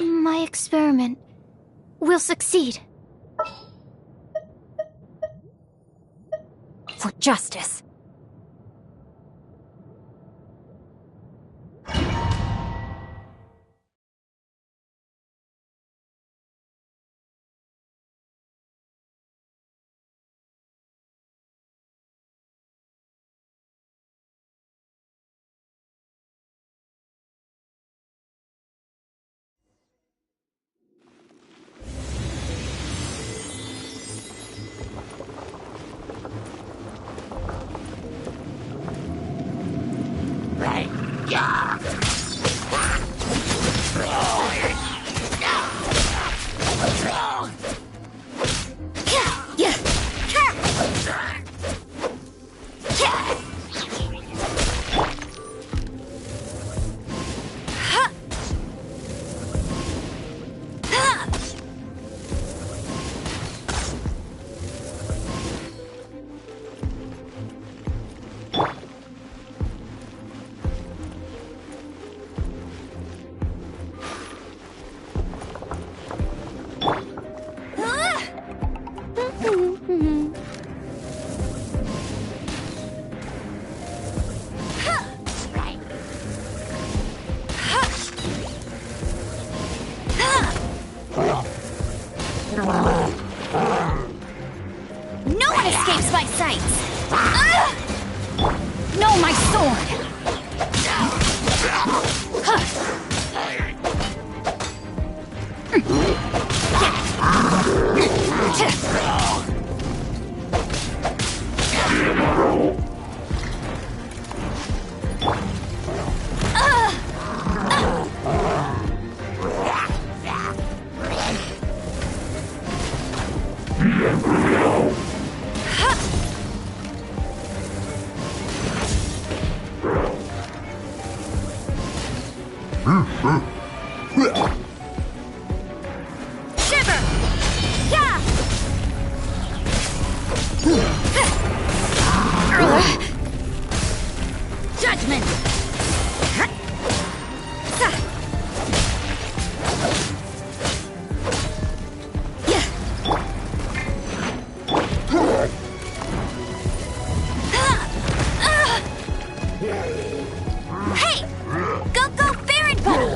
My experiment will succeed. for justice. No one escapes my sights! No, my sword! Shiver! Yeah! Judgment! Hey! Go, Baron Buddy!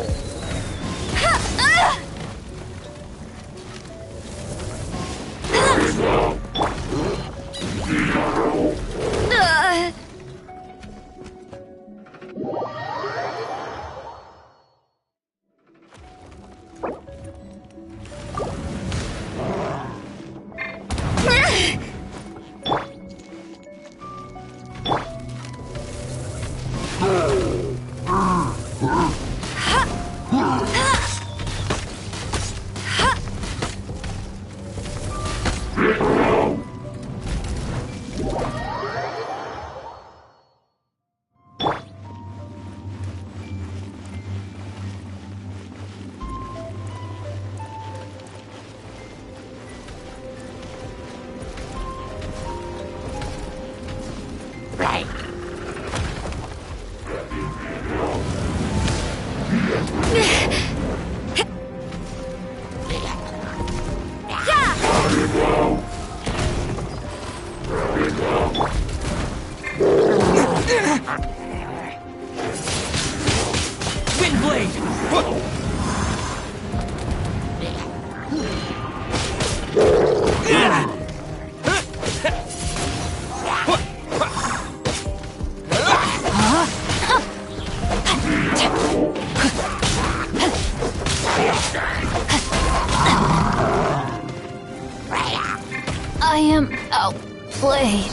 I am outplayed.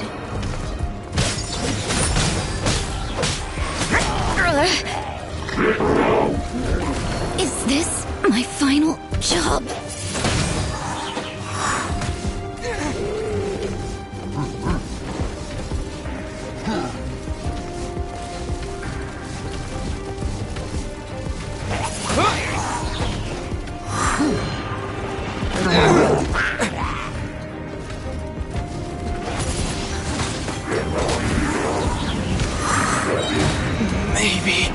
Is this my final job? Maybe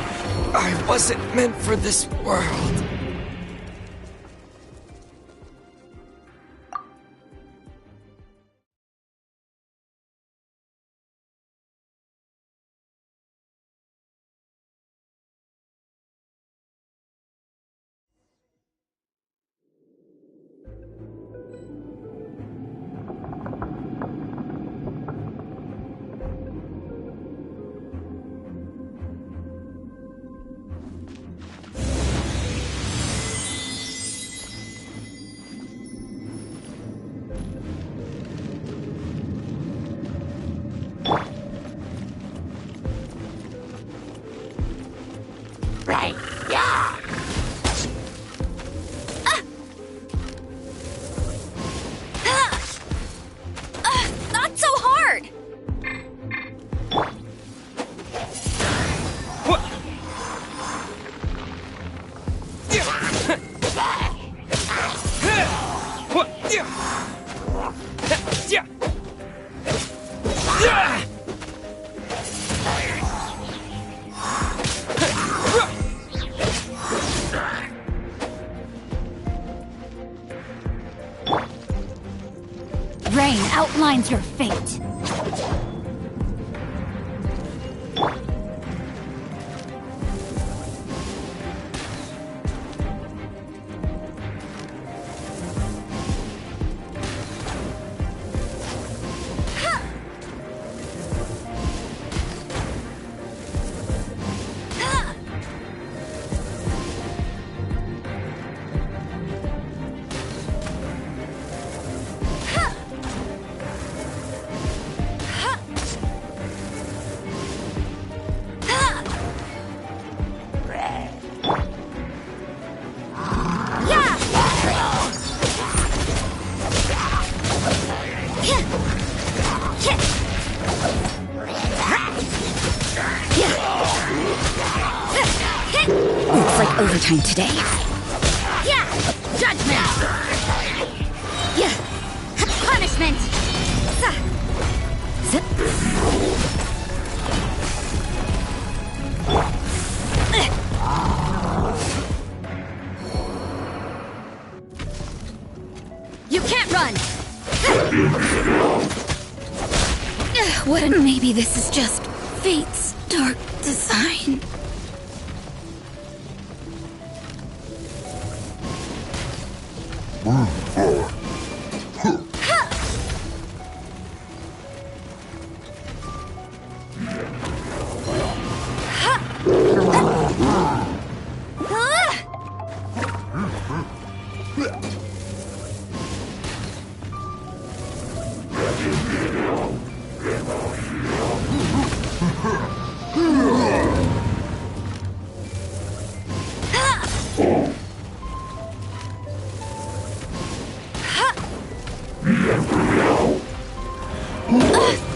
I wasn't meant for this world. terrain outlines your fate. Looks like overtime today. Yeah! Judgment! Yeah! Punishment! You can't run! What? Maybe this is just fate's dark design.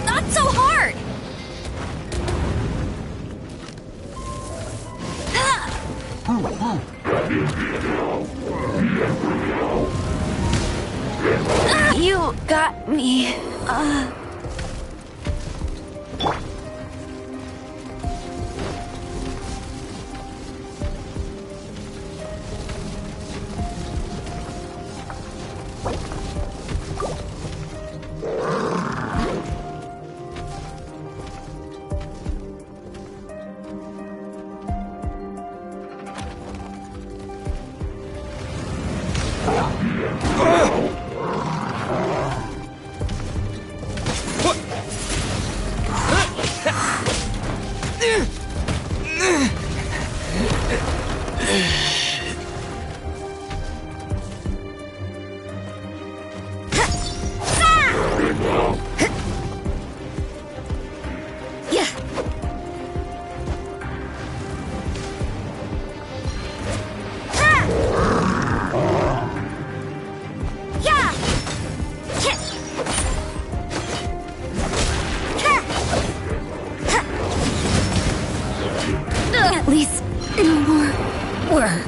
Not so hard! You got me. At least no more work.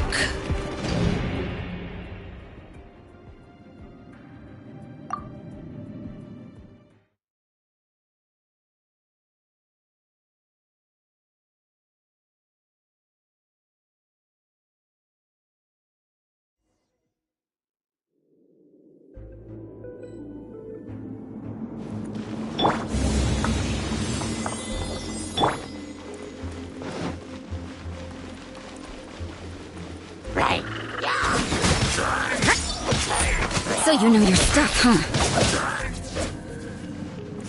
So you know your stuff, huh?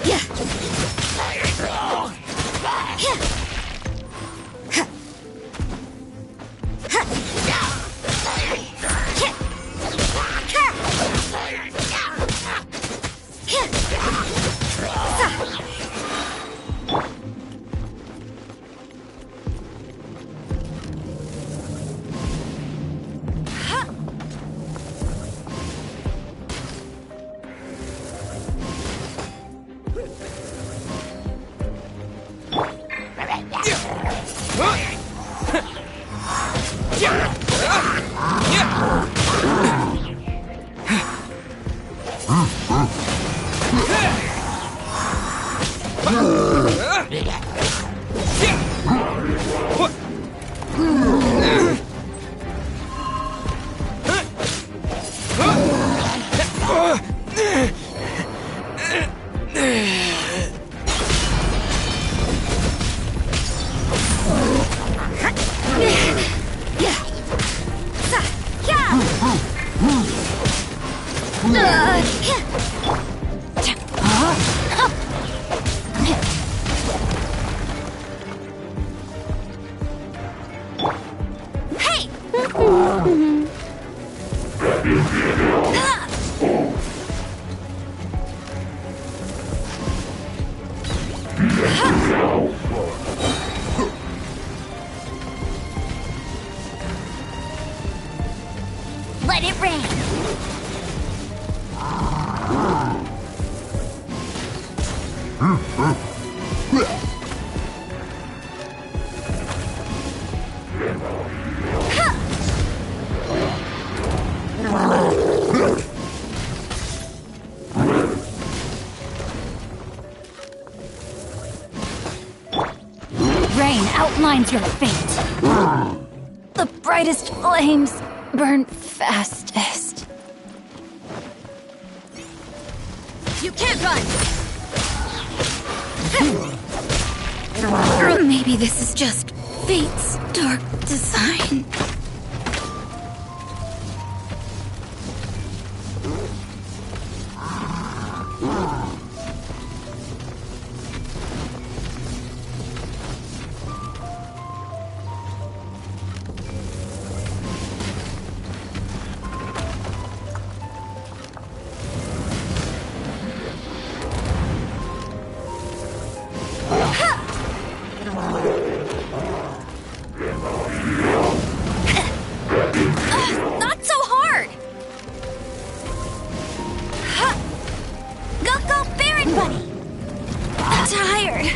Yeah! Rain outlines your fate. The brightest flames burn fastest. You can't run! Or maybe this is just fate's dark design. Not so hard! Go, Baron Bunny! I'm tired.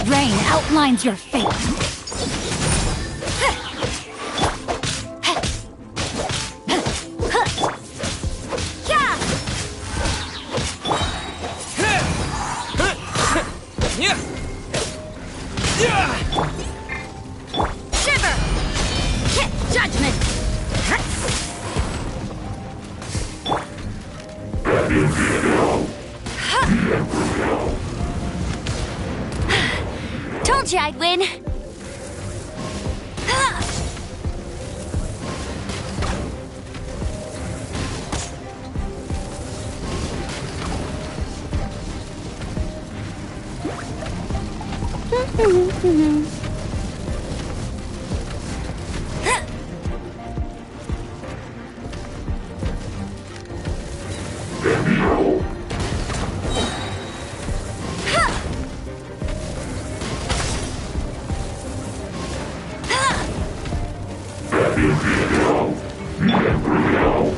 Rain outlines your fate. Shiver! Hit judgment! Told you I'd win.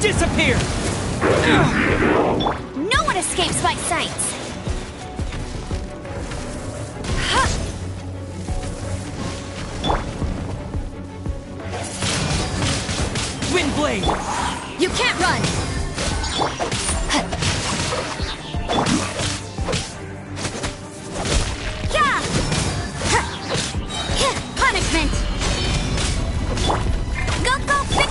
Disappear! No one escapes my sights. Wind blade! You can't run! Punishment! Go, go, quick!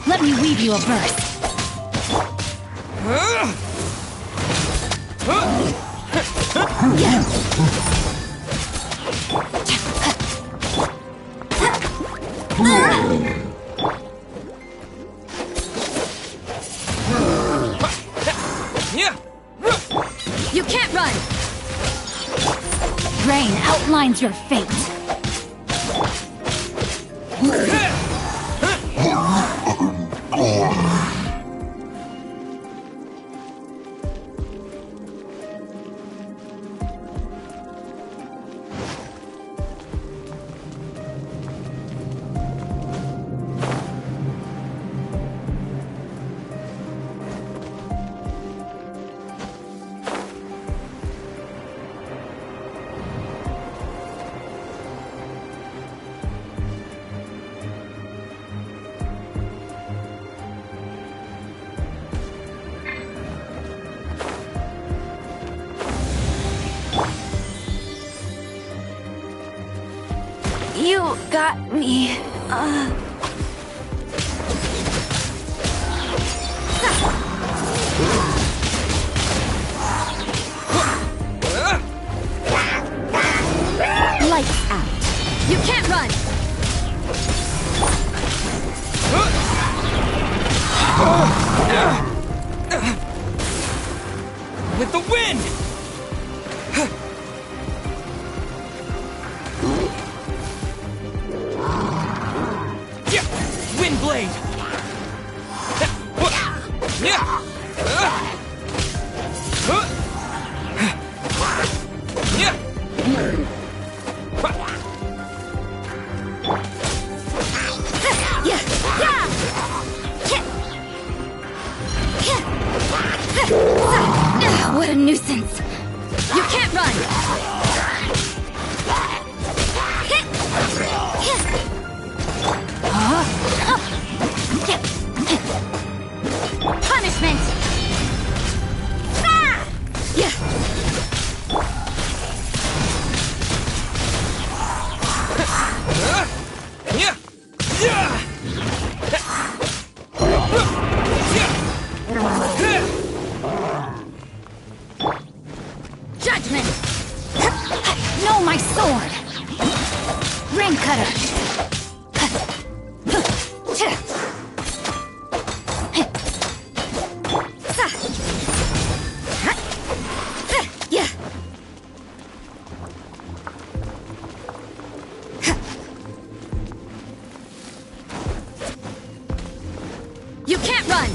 Let me weave you a verse. You can't run! Rain outlines your fate. You got me. Lights out. You can't run! With the wind! Wind blade! What a nuisance. You can't run! Punishment! Judgment! No, my sword! Rain cutter! You can't run!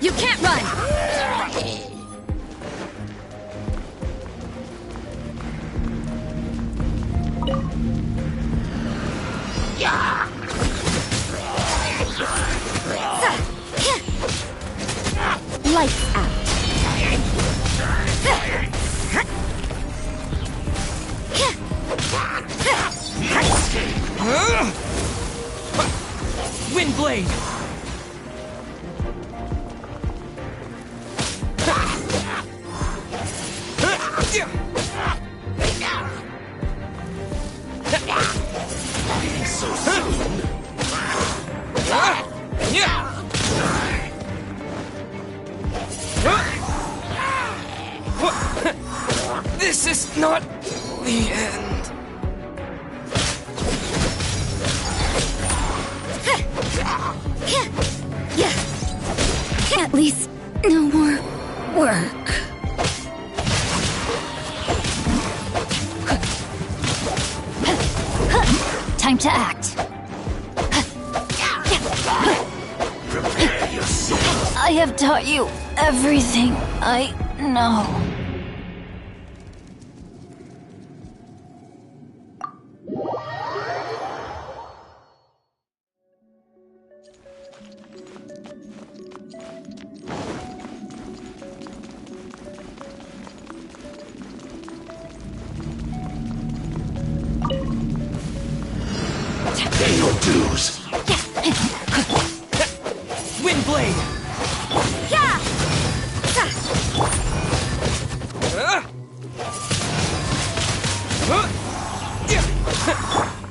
You can't run! Lights out. Wind blade! So soon. This is not the end. At least no more work. Time to act. Prepare yourself. I have taught you everything I know. Pay your dues. Wind blade!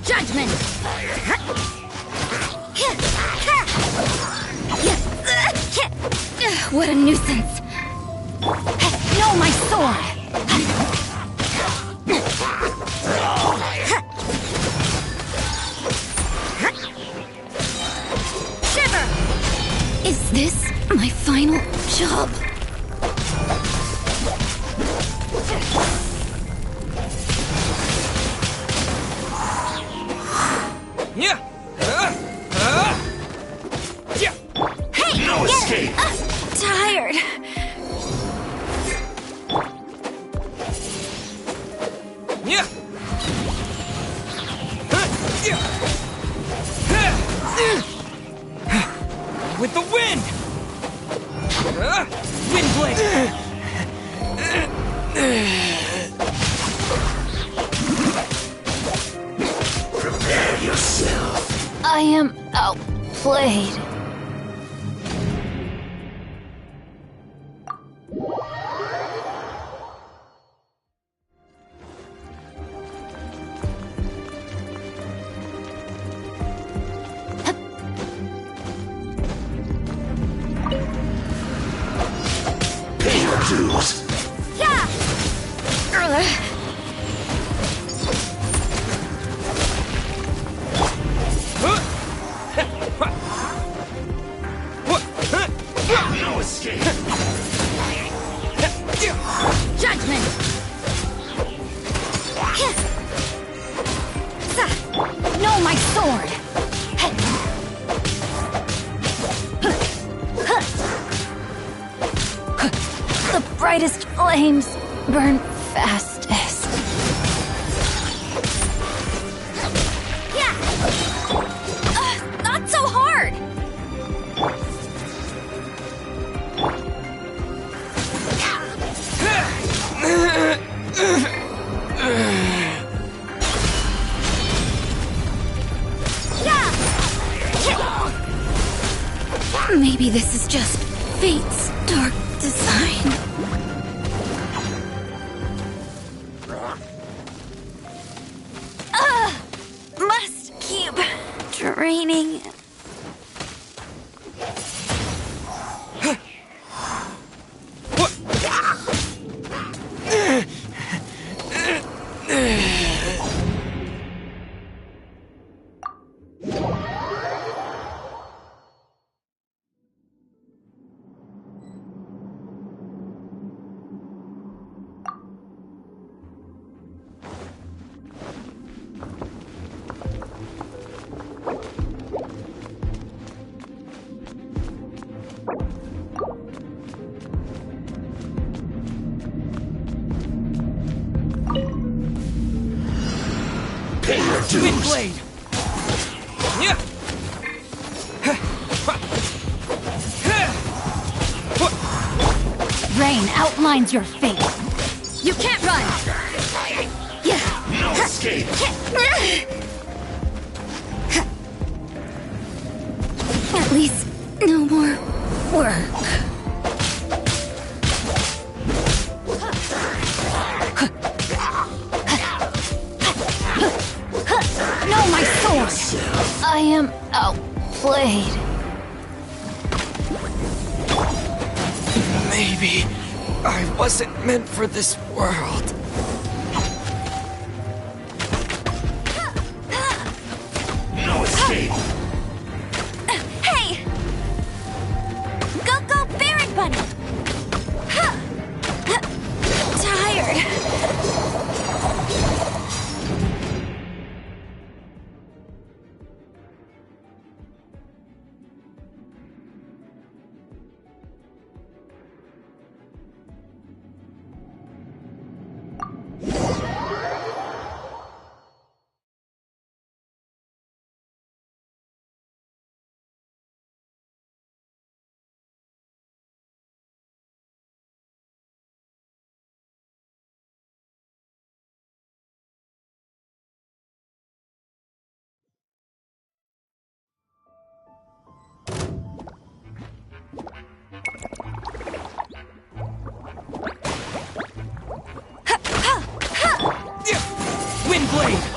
Judgment! What a nuisance! No, my sword! Shiver! Is this my final job? Hey! No escape. Tired. With the wind! Wind blade! Prepare yourself. I am outplayed. Pay your dues. Yeah! No escape. Judgment! No, my sword! The brightest flames burn fastest. Yeah! Not so hard! Maybe this is just fate's dark design. Must keep draining. Pay your Wind dues. blade! Rain outlines your fate. You can't run! No escape. At least no more work. No, my sword! I am outplayed. Maybe I wasn't meant for this world. No escape. Hey! Go, Baron Bunny! Tired. Windblade!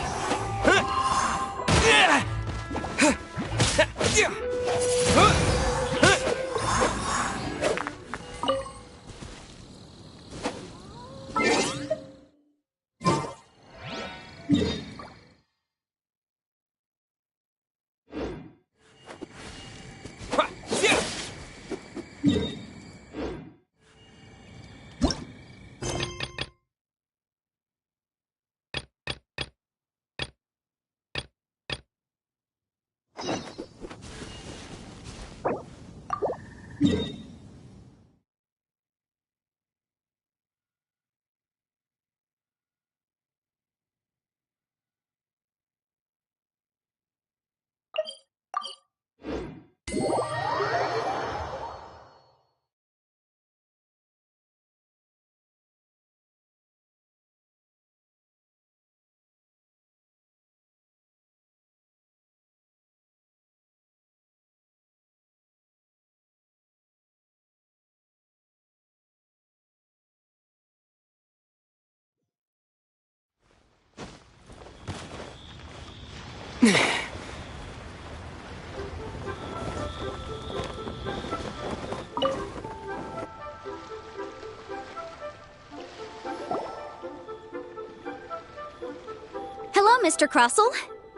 Hello, Mr. Crossell.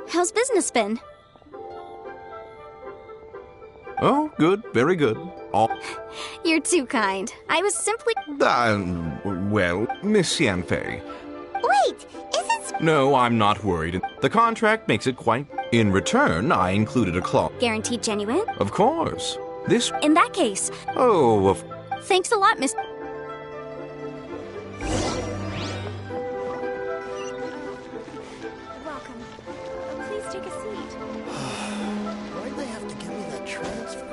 How's business been? Oh, good, very good. All. You're too kind. I was simply... Well, Miss Yanfei. Wait, isn't... No, I'm not worried. The contract makes it quite. In return, I included a clause. Guaranteed genuine? Of course. This. In that case, Oh, of. thanks a lot, Miss... Welcome. Please take a seat. Why'd they have to give me that transfer?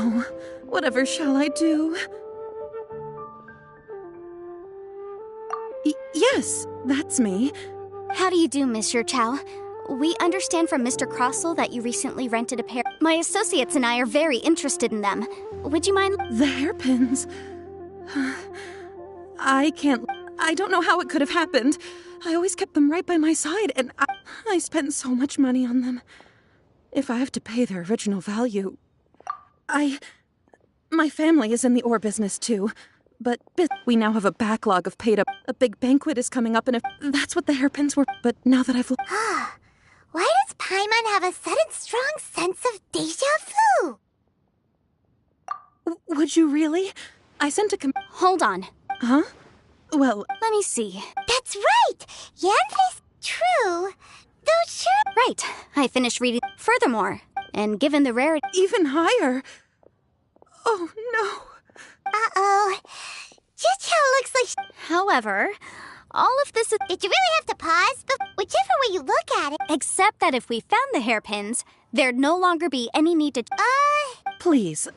no. Whatever shall I do? Yes, that's me. How do you do, Monsieur Chow? We understand from Mr. Crossell that you recently rented a pair. My associates and I are very interested in them. Would you mind? The hairpins. I don't know how it could have happened. I always kept them right by my side, and I spent so much money on them. If I have to pay their original value... My family is in the ore business too, but we now have a backlog of paid up. A big banquet is coming up, and that's what the hairpins were. But now that I've... Why does Paimon have a sudden strong sense of deja vu? Would you really? I sent a Hold on. Huh? Well... Let me see. That's right! Yanfei's true. Though sure... Right. I finished reading. Furthermore, and given the rarity... Even higher. Oh, no. Uh-oh. Chicho looks like... However, all of this is... Did you really have to pause? But whichever way you look at it... Except that if we found the hairpins, there'd no longer be any need to... Please.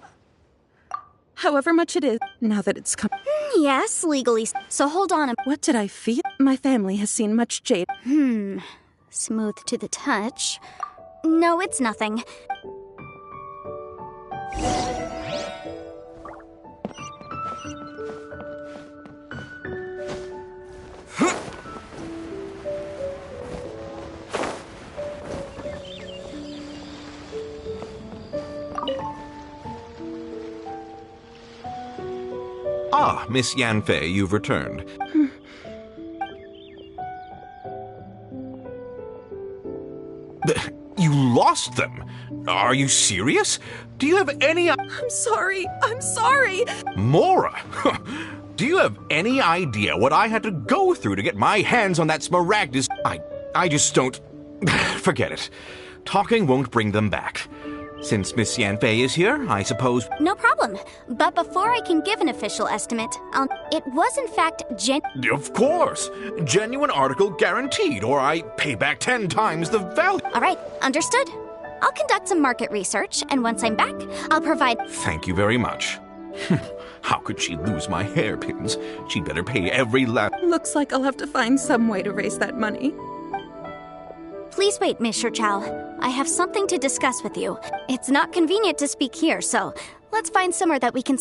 However much it is, now that it's come... Yes, legally. So hold on. What did I feel? My family has seen much jade. Smooth to the touch. No, it's nothing. Ah, Miss Yanfei, you've returned. You lost them? Are you serious? Do you have any... I'm sorry. I'm sorry. Mora! Do you have any idea what I had to go through to get my hands on that Smaragdus? I just don't... Forget it. Talking won't bring them back. Since Miss Yanfei is here, I suppose... No problem. But before I can give an official estimate, it was in fact Of course! Genuine article guaranteed, or I pay back 10 times the value. All right, understood. I'll conduct some market research, and once I'm back, I'll provide... Thank you very much. How could she lose my hairpins? She'd better pay every last... Looks like I'll have to find some way to raise that money. Please wait, Mr. Chow. I have something to discuss with you. It's not convenient to speak here, so let's find somewhere that we can...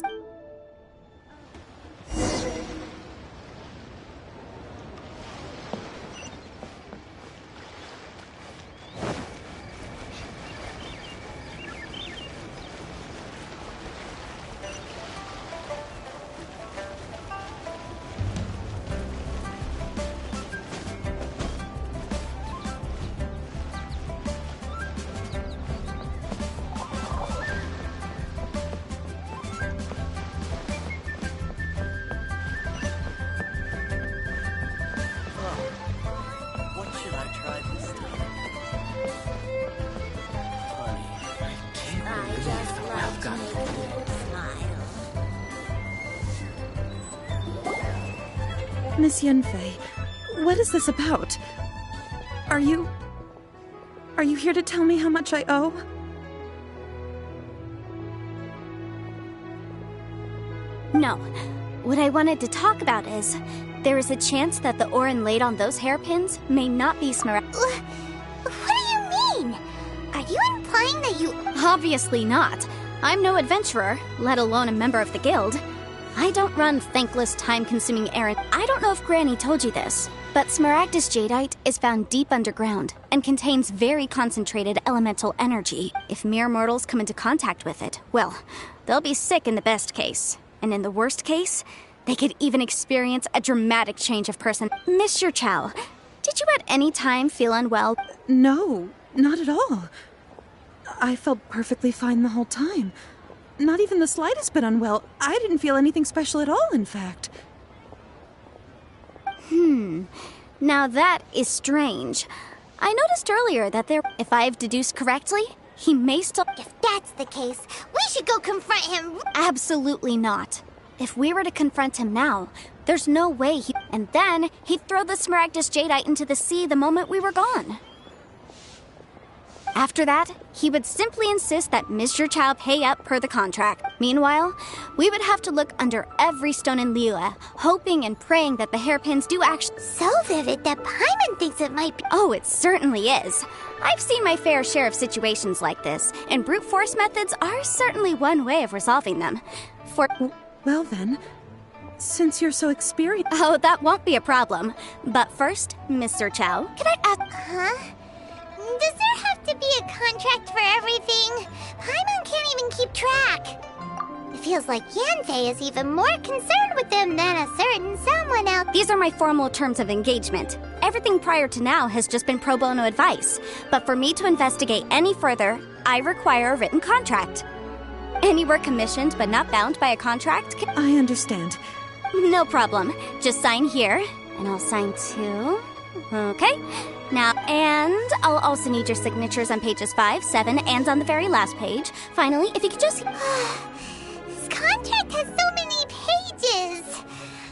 What should I try this time? Honey, I can't believe that I've got Miss Yanfei, what is this about? Are you here to tell me how much I owe? No. What I wanted to talk about is, there is a chance that the ore inlaid on those hairpins may not be Smaragd. What do you mean? Are you implying that you... Obviously not. I'm no adventurer, let alone a member of the guild. I don't run thankless, time-consuming errands. I don't know if Granny told you this, but Smaragdus jadeite is found deep underground and contains very concentrated elemental energy. If mere mortals come into contact with it, well, they'll be sick in the best case. And in the worst case, they could even experience a dramatic change of person. Mr. Chow, did you at any time feel unwell? No, not at all. I felt perfectly fine the whole time. Not even the slightest bit unwell. I didn't feel anything special at all, in fact. Now that is strange. I noticed earlier that if I've deduced correctly, he may still... If that's the case, we should go confront him. Absolutely not. If we were to confront him now, there's no way he... And then he'd throw the Smaragdus jadeite into the sea the moment we were gone. After that, he would simply insist that Mr. Chow pay up per the contract. Meanwhile, we would have to look under every stone in Liyue, hoping and praying that the hairpins do actually— So vivid that Paimon thinks it might be. Oh, it certainly is. I've seen my fair share of situations like this, and brute force methods are certainly one way of resolving them. Well then, since you're so experienced— Oh, that won't be a problem. But first, Mr. Chow, can I ask— Huh? Does there have to be a contract for everything? Paimon can't even keep track. It feels like Yanfei is even more concerned with them than a certain someone else. These are my formal terms of engagement. Everything prior to now has just been pro bono advice. But for me to investigate any further, I require a written contract. Any work commissioned but not bound by a contract can— I understand. No problem. Just sign here, and I'll sign too. Okay. Now, and I'll also need your signatures on pages 5, 7, and on the very last page. Finally, if you could just— This contract has so many pages.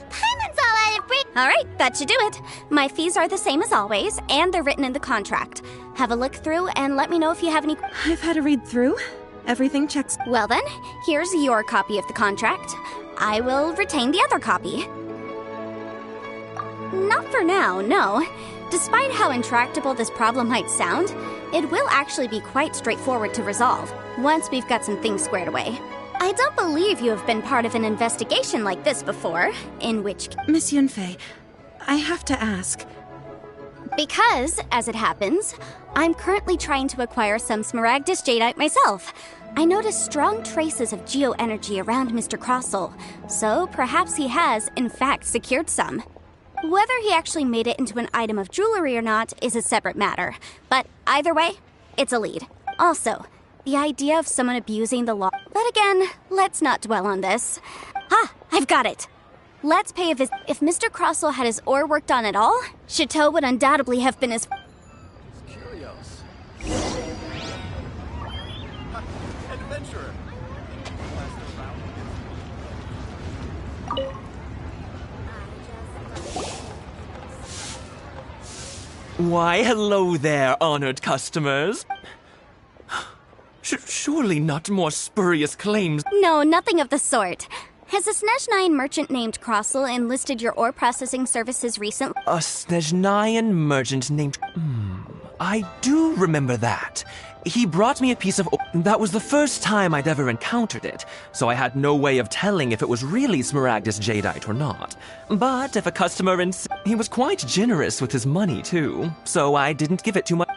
Paimon's all out of break. All right, that should do it. My fees are the same as always, and they're written in the contract. Have a look through and let me know if you have any— I've had a read through. Everything checks. Well then, here's your copy of the contract. I will retain the other copy. Not for now, no. Despite how intractable this problem might sound, it will actually be quite straightforward to resolve, once we've got some things squared away. I don't believe you have been part of an investigation like this before, in which— Miss Yunfei, I have to ask. Because, as it happens, I'm currently trying to acquire some Smaragdus Jadeite myself. I noticed strong traces of geoenergy around Mr. Crossel, so perhaps he has, in fact, secured some. Whether he actually made it into an item of jewelry or not is a separate matter, but either way, it's a lead. Also, the idea of someone abusing the law— But again, let's not dwell on this. I've got it! Let's pay a visit. If Mr. Crossel had his ore worked on at all, Chateau would undoubtedly have been his— Curious. Adventurer. Why, hello there, honored customers. Surely not more spurious claims. No, nothing of the sort. Has a Snezhnyan merchant named Crossel enlisted your ore processing services recently? A Snezhnyan merchant named... I do remember that. He brought me a piece of... That was the first time I'd ever encountered it, so I had no way of telling if it was really Smaragdus Jadeite or not. But if a customer he was quite generous with his money, too, so I didn't give it too much...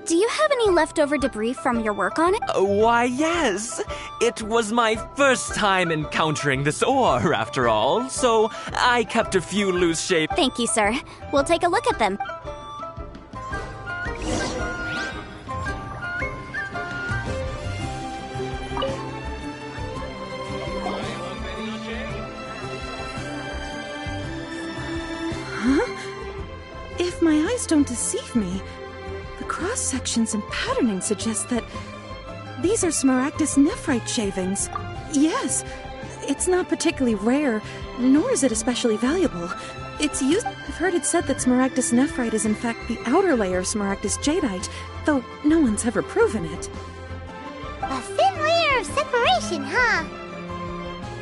Do you have any leftover debris from your work on it? Why, yes. It was my first time encountering this ore, after all, so I kept a few loose shapes. Thank you, sir. We'll take a look at them. If my eyes don't deceive me, the cross-sections and patterning suggest that these are Smaragdus nephrite shavings. Yes, it's not particularly rare, nor is it especially valuable. It's used— I've heard it said that Smaragdus nephrite is in fact the outer layer of Smaragdus Jadeite, though no one's ever proven it. A thin layer of separation, huh?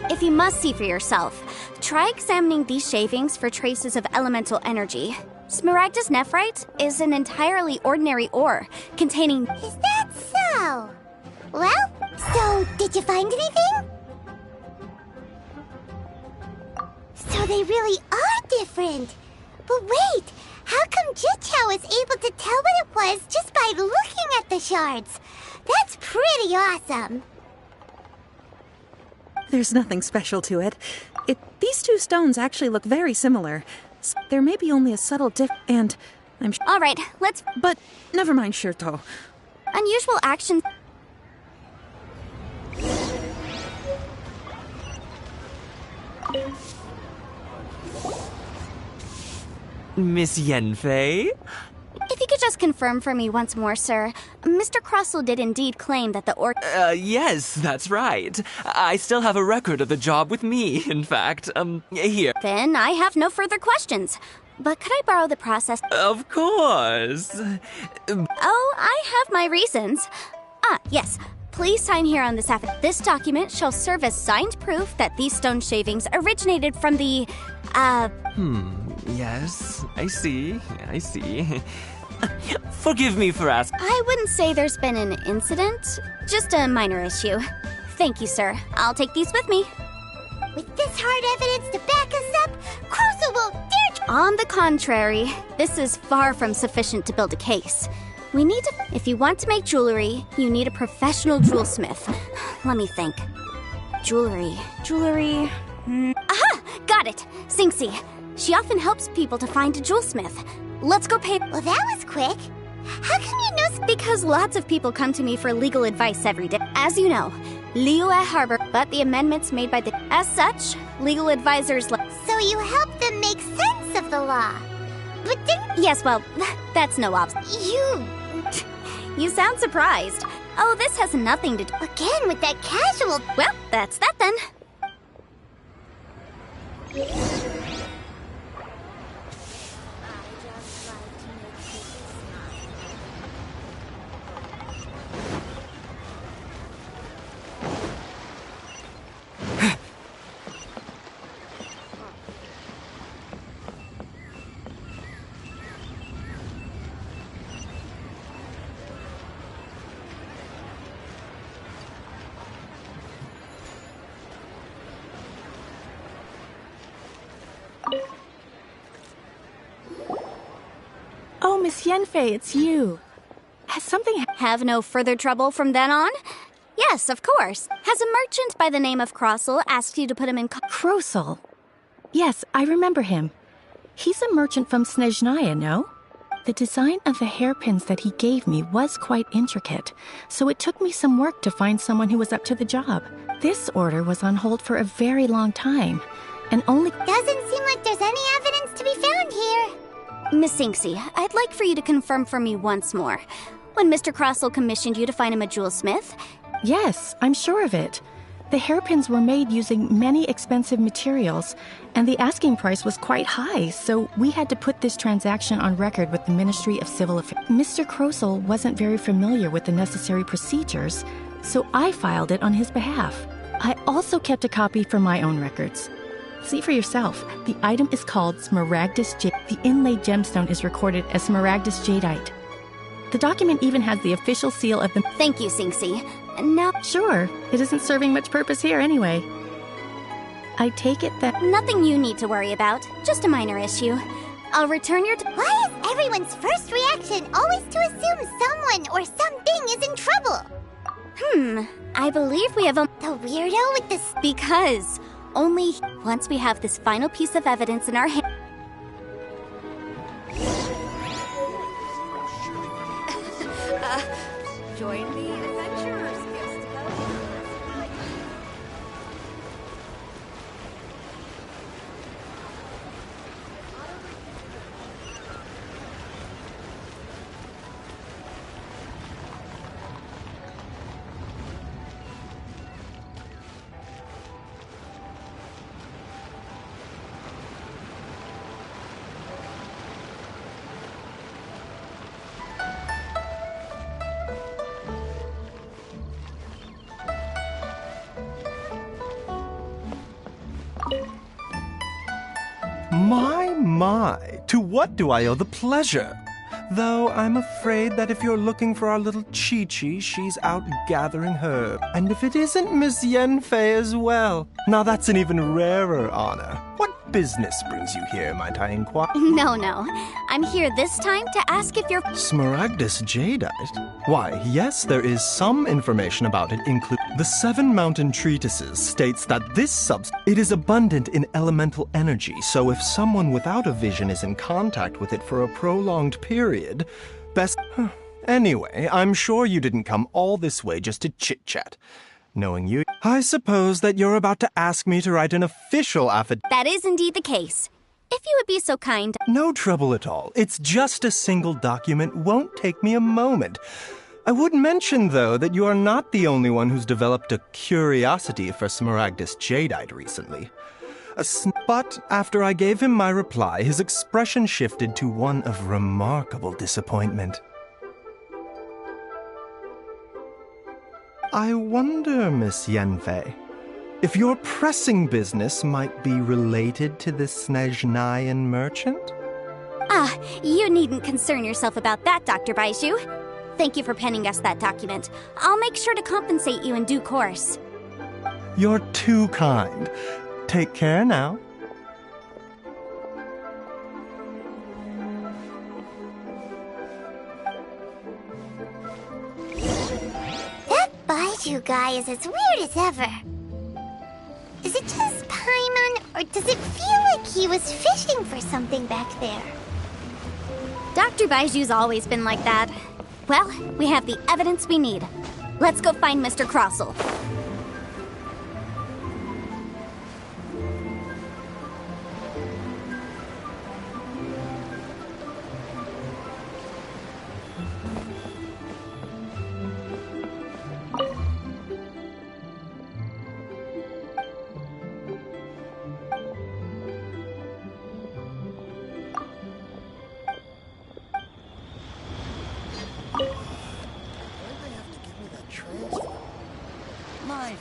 If you must see for yourself, try examining these shavings for traces of elemental energy. Smaragdus nephrite is an entirely ordinary ore, containing— Is that so? Well, so did you find anything? So they really are different. But wait, how come Jichao was able to tell what it was just by looking at the shards? That's pretty awesome. There's nothing special to it. These two stones actually look very similar. There may be only a subtle and I'm All right, let's— But never mind, Shirto. Unusual action— Miss Yanfei? If you could just confirm for me once more, sir. Mr. Crossel did indeed claim that the ore— Yes, that's right. I still have a record of the job with me, in fact. Here. Then I have no further questions. but could I borrow the process? Of course. Oh, I have my reasons. Yes. Please sign here on this affidavit. This document shall serve as signed proof that these stone shavings originated from the, Yes, I see. Forgive me for asking. I wouldn't say there's been an incident, just a minor issue. Thank you, sir. I'll take these with me. With this hard evidence to back us up, Crusoe won't dare. On the contrary, this is far from sufficient to build a case. We need to. If you want to make jewelry, you need a professional jewelsmith. Let me think. Jewelry. Aha! Got it! Singxi. She often helps people to find a jewelsmith. Let's go pay. Well, that was quick. How come you know? Because lots of people come to me for legal advice every day. As you know, Liyue Harbor, but the amendments made by the. As such, legal advisors. So you help them make sense of the law. But didn't. Yes, well, that's no obstacle. You sound surprised. Oh, this has nothing to do. Again with that casual. Well, that's that then. Oh, Miss Yanfei, it's you. Has something Have no further trouble from then on? Yes, of course. Has a merchant by the name of Crossel asked you to put him in Crossel? Yes, I remember him. He's a merchant from Snezhnaya, no? The design of the hairpins that he gave me was quite intricate, so it took me some work to find someone who was up to the job. This order was on hold for a very long time, and only— Doesn't seem like there's any evidence to be found here. Miss Singxi, I'd like for you to confirm for me once more. When Mr. Crossel commissioned you to find him a jewelsmith? Yes, I'm sure of it. The hairpins were made using many expensive materials, and the asking price was quite high, so we had to put this transaction on record with the Ministry of Civil Affairs. Mr. Crossel wasn't very familiar with the necessary procedures, so I filed it on his behalf. I also kept a copy for my own records. See for yourself. The item is called Smaragdus Jade. The inlaid gemstone is recorded as Smaragdus Jadeite. The document even has the official seal of the— Thank you, Singxi. Now— Sure, it isn't serving much purpose here anyway. I take it that— Nothing you need to worry about. Just a minor issue. I'll return your— Why is everyone's first reaction always to assume someone or something is in trouble? I believe we have a— The weirdo with the— Because only once we have this final piece of evidence in our hand— Join the adventurers. Gifts to go. My, to what do I owe the pleasure? Though I'm afraid that if you're looking for our little Chi-Chi, she's out gathering herb. And if it isn't Miss Yanfei as well, now that's an even rarer honor. What business brings you here, might I inquire? No. I'm here this time to ask if you're— Smaragdus Jadeite? Why, yes, there is some information about it, including the 7 Mountain Treatises states that this substance, it is abundant in elemental energy, so if someone without a vision is in contact with it for a prolonged period, best— Anyway, I'm sure you didn't come all this way just to chit-chat. Knowing you, I suppose that you're about to ask me to write an official affidavit. That is indeed the case. If you would be so kind— No trouble at all. It's just a single document. Won't take me a moment. I would mention, though, that you are not the only one who's developed a curiosity for Smaragdus Jadeite recently. But after I gave him my reply, his expression shifted to one of remarkable disappointment. I wonder, Miss Yanfei, if your pressing business might be related to this Snezhnayan merchant? Ah, you needn't concern yourself about that, Dr. Baizhu. Thank you for penning us that document. I'll make sure to compensate you in due course. You're too kind. Take care now. That Baizhu guy is as weird as ever. Is it just Paimon, or does it feel like he was fishing for something back there? Dr. Baiju's always been like that. Well, we have the evidence we need. Let's go find Mr. Crossel.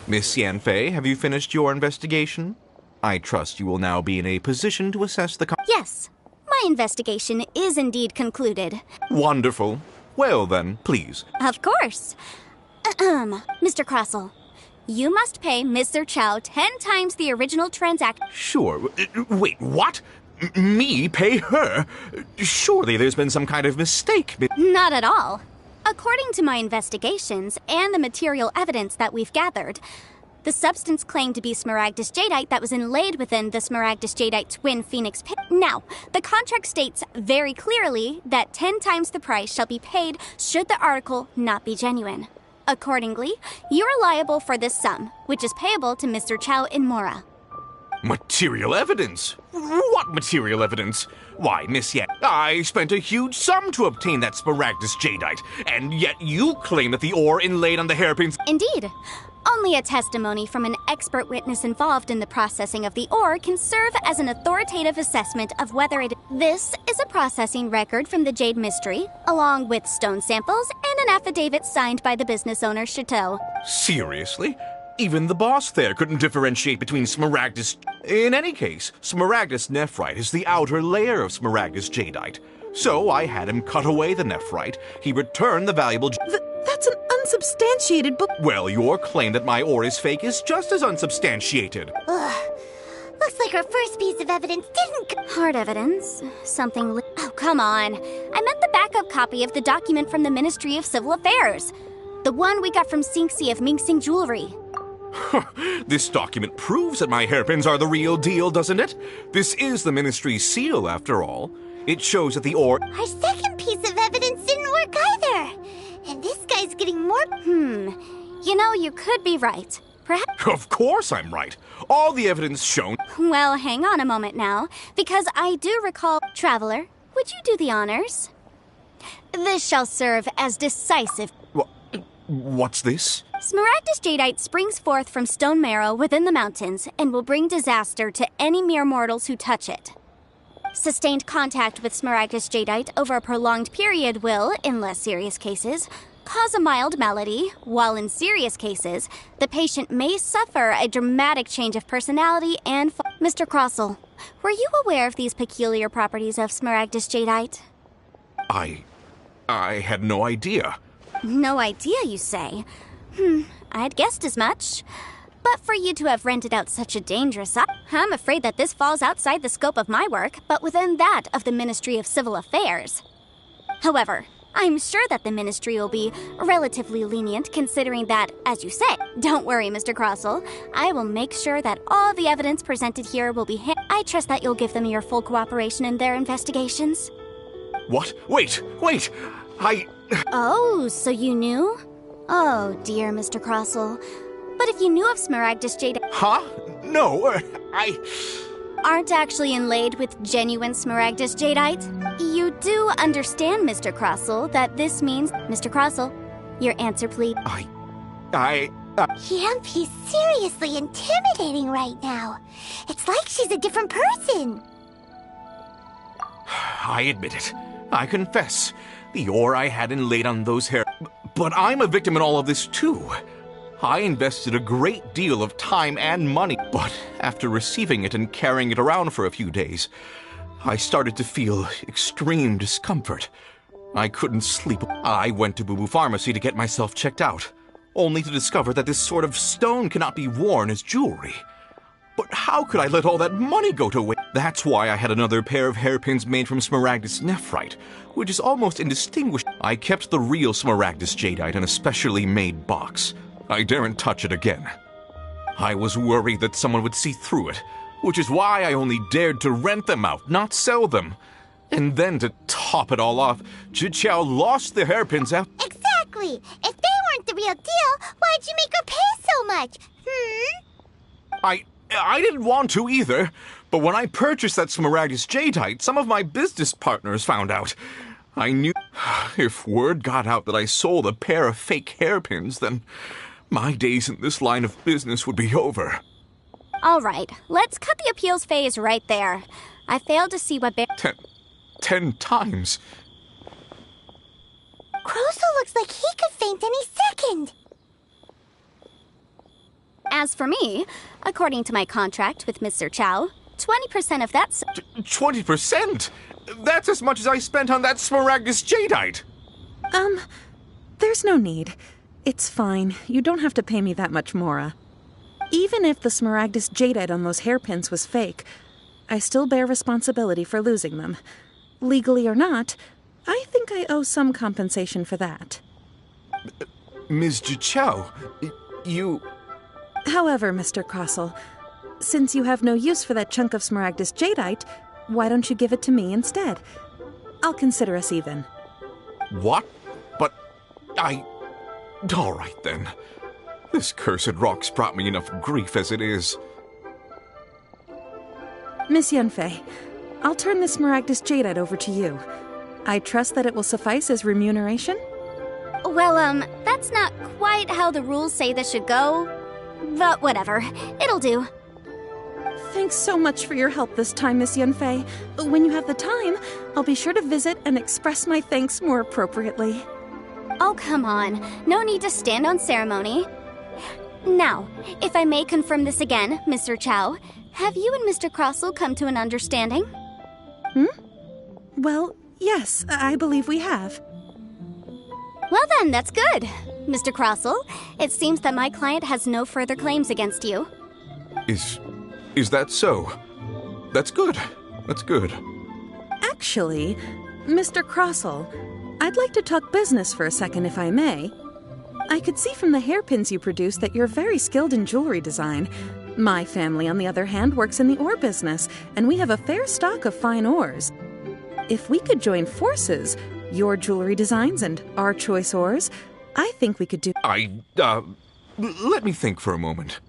Miss Yanfei, have you finished your investigation? I trust you will now be in a position to assess the Yes, my investigation is indeed concluded. Wonderful. Well then, please. Of course. Mr. Crossel, you must pay Mr. Chow 10 times the original transaction. Sure. Wait, what? Me pay her? Surely there's been some kind of mistake. Not at all. According to my investigations and the material evidence that we've gathered, the substance claimed to be smaragdus jadeite that was inlaid within the smaragdus jadeite twin phoenix pit. Now, the contract states very clearly that 10 times the price shall be paid should the article not be genuine. Accordingly, you are liable for this sum, which is payable to Mr. Chow in Mora. Material evidence? What material evidence? Why, Miss Yan, I spent a huge sum to obtain that smaragdus jadeite, and yet you claim that the ore inlaid on the hairpins— Indeed. Only a testimony from an expert witness involved in the processing of the ore can serve as an authoritative assessment of whether it— This is a processing record from the Jade Mystery, along with stone samples and an affidavit signed by the business owner, Chateau. Seriously? Even the boss there couldn't differentiate between smaragdus— In any case, smaragdus nephrite is the outer layer of smaragdus jadeite. So I had him cut away the nephrite. He returned the valuable— That's an unsubstantiated book. Well, your claim that my ore is fake is just as unsubstantiated. Ugh. Looks like our first piece of evidence didn't— Hard evidence? Something— Oh, come on. I meant the backup copy of the document from the Ministry of Civil Affairs. The one we got from Xingxi of Mingxing Jewelry. This document proves that my hairpins are the real deal, doesn't it? This is the Ministry's seal, after all. It shows that the ore— Our second piece of evidence didn't work either. And this guy's getting more— You know, you could be right. Perhaps— Of course I'm right. All the evidence shown— Well, hang on a moment now, because I do recall— Traveler, would you do the honors? This shall serve as decisive— What's this? Smaragdus jadeite springs forth from stone marrow within the mountains and will bring disaster to any mere mortals who touch it. Sustained contact with smaragdus jadeite over a prolonged period will, in less serious cases, cause a mild malady, while in serious cases, the patient may suffer a dramatic change of personality and— Mr. Crossel, were you aware of these peculiar properties of smaragdus jadeite? I had no idea. No idea, you say? I'd guessed as much. But for you to have rented out such a dangerous— I'm afraid that this falls outside the scope of my work, but within that of the Ministry of Civil Affairs. However, I'm sure that the Ministry will be relatively lenient considering that, as you say— Don't worry, Mr. Crossel. I will make sure that all the evidence presented here will be— I trust that you'll give them your full cooperation in their investigations. What? Wait! Oh, so you knew? Oh, dear, Mr. Crossel. But if you knew of smaragdus jadeite— Huh? No, aren't actually inlaid with genuine smaragdus jadeite, you do understand, Mr. Crossel, that this means— Mr. Crossel, your answer, please. Yanfei's seriously intimidating right now. It's like she's a different person. I admit it. I confess. The ore I had inlaid on those hair... But I'm a victim in all of this, too. I invested a great deal of time and money, but after receiving it and carrying it around for a few days, I started to feel extreme discomfort. I couldn't sleep. I went to Boo Boo Pharmacy to get myself checked out, only to discover that this sort of stone cannot be worn as jewelry. But how could I let all that money go to waste? That's why I had another pair of hairpins made from smaragdus nephrite, which is almost indistinguishable. I kept the real smaragdus jadeite in a specially made box. I daren't touch it again. I was worried that someone would see through it, which is why I only dared to rent them out, not sell them. And then to top it all off, Jiqiao lost the hairpins out. Exactly! If they weren't the real deal, why'd you make her pay so much? I didn't want to either, but when I purchased that smaragdus jadeite, some of my business partners found out. I knew if word got out that I sold a pair of fake hairpins, then my days in this line of business would be over. All right, let's cut the appeals phase right there. I failed to see what 10 times. Crosel looks like he could faint any second. As for me, according to my contract with Mr. Chow, 20% of that... 20%? That's as much as I spent on that smaragdus jadeite. There's no need. It's fine. You don't have to pay me that much, Mora. Even if the smaragdus jadeite on those hairpins was fake, I still bear responsibility for losing them. Legally or not, I think I owe some compensation for that. Ms. Jiqiao, you... However, Mr. Crosel, since you have no use for that chunk of smaragdus jadeite, why don't you give it to me instead? I'll consider us even. What? But all right, then. This cursed rock's brought me enough grief as it is. Miss Yanfei, I'll turn this smaragdus jadeite over to you. I trust that it will suffice as remuneration? Well, that's not quite how the rules say this should go. But whatever. It'll do. Thanks so much for your help this time, Miss Yanfei. When you have the time, I'll be sure to visit and express my thanks more appropriately. Oh, come on. No need to stand on ceremony. Now, if I may confirm this again, Mr. Chow, have you and Mr. Crosel come to an understanding? Well, yes, I believe we have. Well then, that's good. Mr. Crosel, it seems that my client has no further claims against you. Is that so? That's good. That's good. Actually, Mr. Crosel, I'd like to talk business for a second, if I may. I could see from the hairpins you produce that you're very skilled in jewelry design. My family, on the other hand, works in the ore business, and we have a fair stock of fine ores. If we could join forces, your jewelry designs and our choice ores, I think we could do... Let me think for a moment.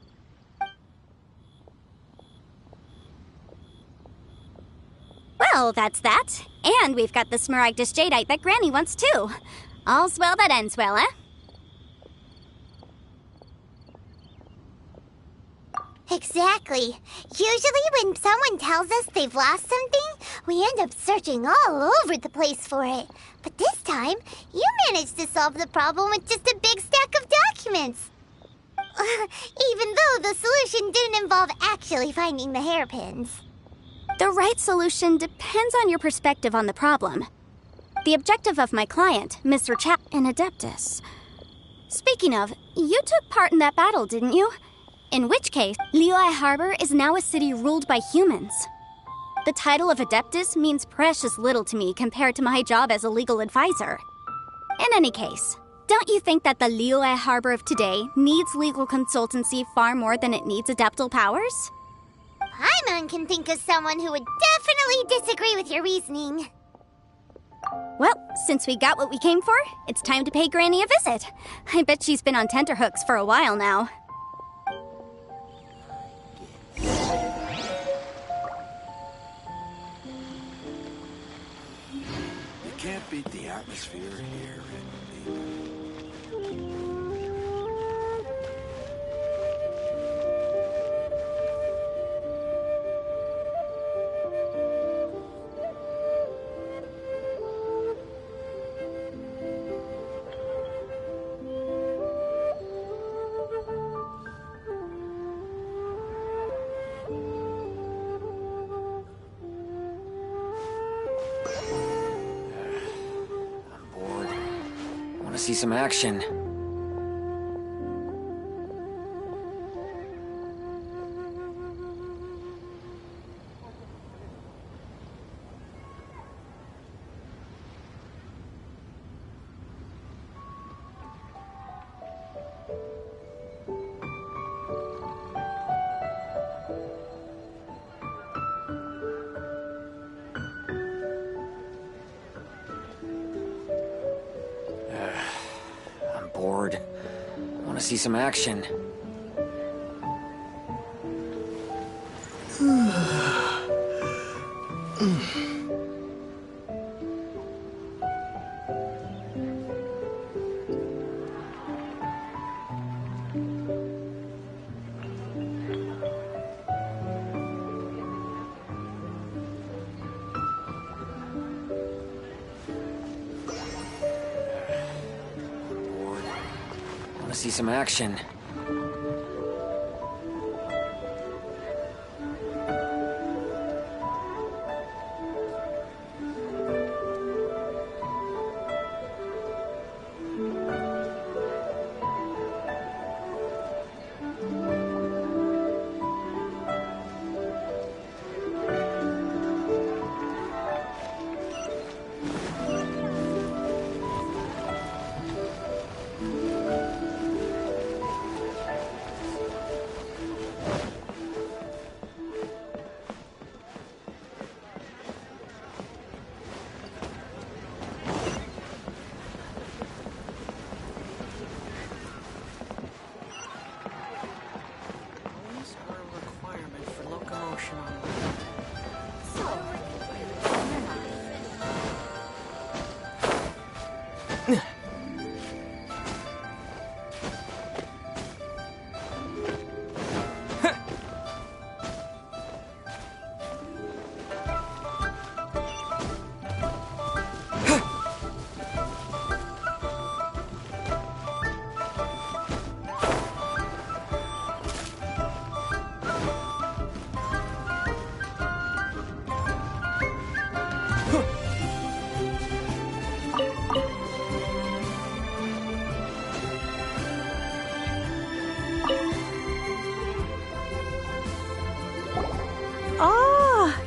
Well, that's that. And we've got the smaragdus jadeite that Granny wants too. All's well that ends well, eh? Exactly. Usually when someone tells us they've lost something, we end up searching all over the place for it. But this time, you managed to solve the problem with just a big stack of documents. Even though the solution didn't involve actually finding the hairpins. The right solution depends on your perspective on the problem. The objective of my client, Mr. Chow, an Adeptus. Speaking of, you took part in that battle, didn't you? In which case, Liyue Harbor is now a city ruled by humans. The title of Adeptus means precious little to me compared to my job as a legal advisor. In any case, don't you think that the Liyue Harbor of today needs legal consultancy far more than it needs adeptal powers? Paimon can think of someone who would definitely disagree with your reasoning. Well, since we got what we came for, it's time to pay Granny a visit. I bet she's been on tenterhooks for a while now. You can't beat the atmosphere here. see some action. Bored. I want to see some action. See some action.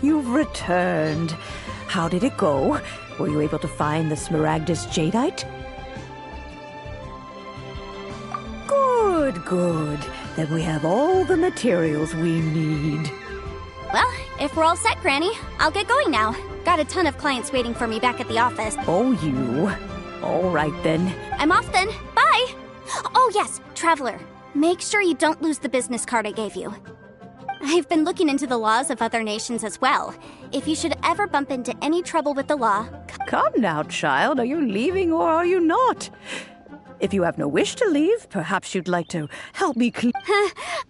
You've returned. How did it go? Were you able to find the Smaragdus Jadeite? Good, good. Then we have all the materials we need. Well, if we're all set, Granny, I'll get going now. Got a ton of clients waiting for me back at the office. Oh, you. All right, then. I'm off then. Bye! Oh, yes, Traveler. Make sure you don't lose the business card I gave you. I've been looking into the laws of other nations as well. If you should ever bump into any trouble with the law... Come now, child. Are you leaving or are you not? If you have no wish to leave, perhaps you'd like to help me clean...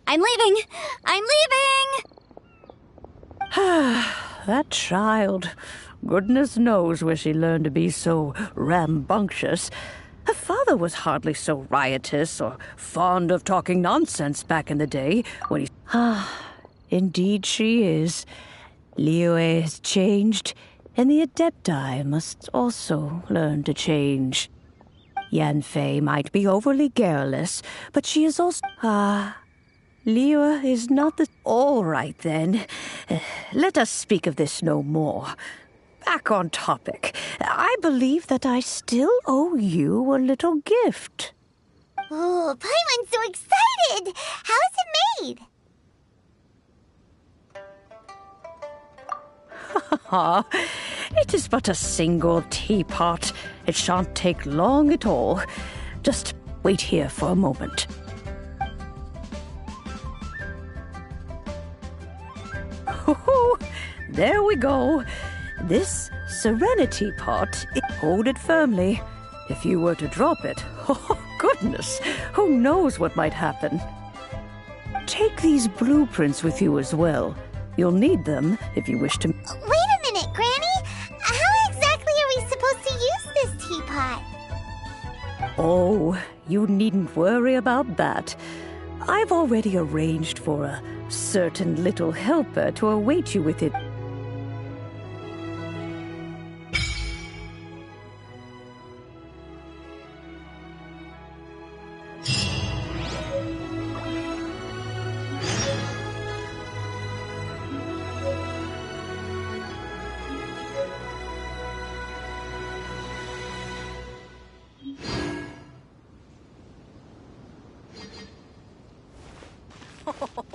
I'm leaving! I'm leaving! That child. Goodness knows where she learned to be so rambunctious. Her father was hardly so riotous or fond of talking nonsense back in the day when he... Indeed she is. Liyue has changed, and the Adepti must also learn to change. Yanfei might be overly garrulous, but she is also... Liyue is not the... All right, then. Let us speak of this no more. Back on topic. I believe that I still owe you a little gift. Oh, Paimon's so excited! How is it made? It is but a single teapot. It shan't take long at all. Just wait here for a moment. There we go. This serenity pot, hold it firmly. If you were to drop it, oh goodness, who knows what might happen. Take these blueprints with you as well. You'll need them if you wish to... Wait a minute, Granny! How exactly are we supposed to use this teapot? Oh, you needn't worry about that. I've already arranged for a certain little helper to await you with it.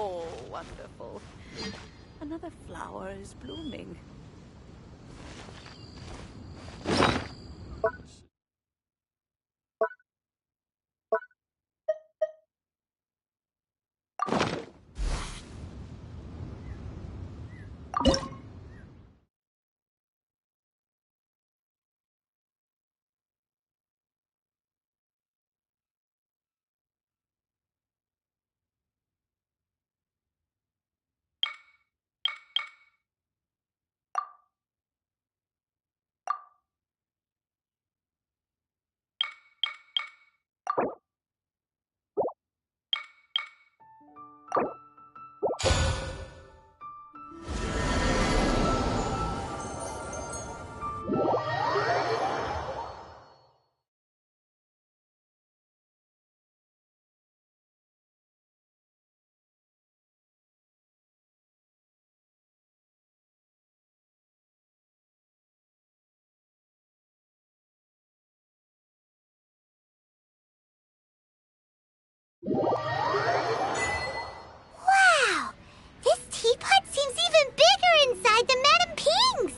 Oh, wonderful. Another flower is blooming. Wow! This teapot seems even bigger inside than Madame Ping's!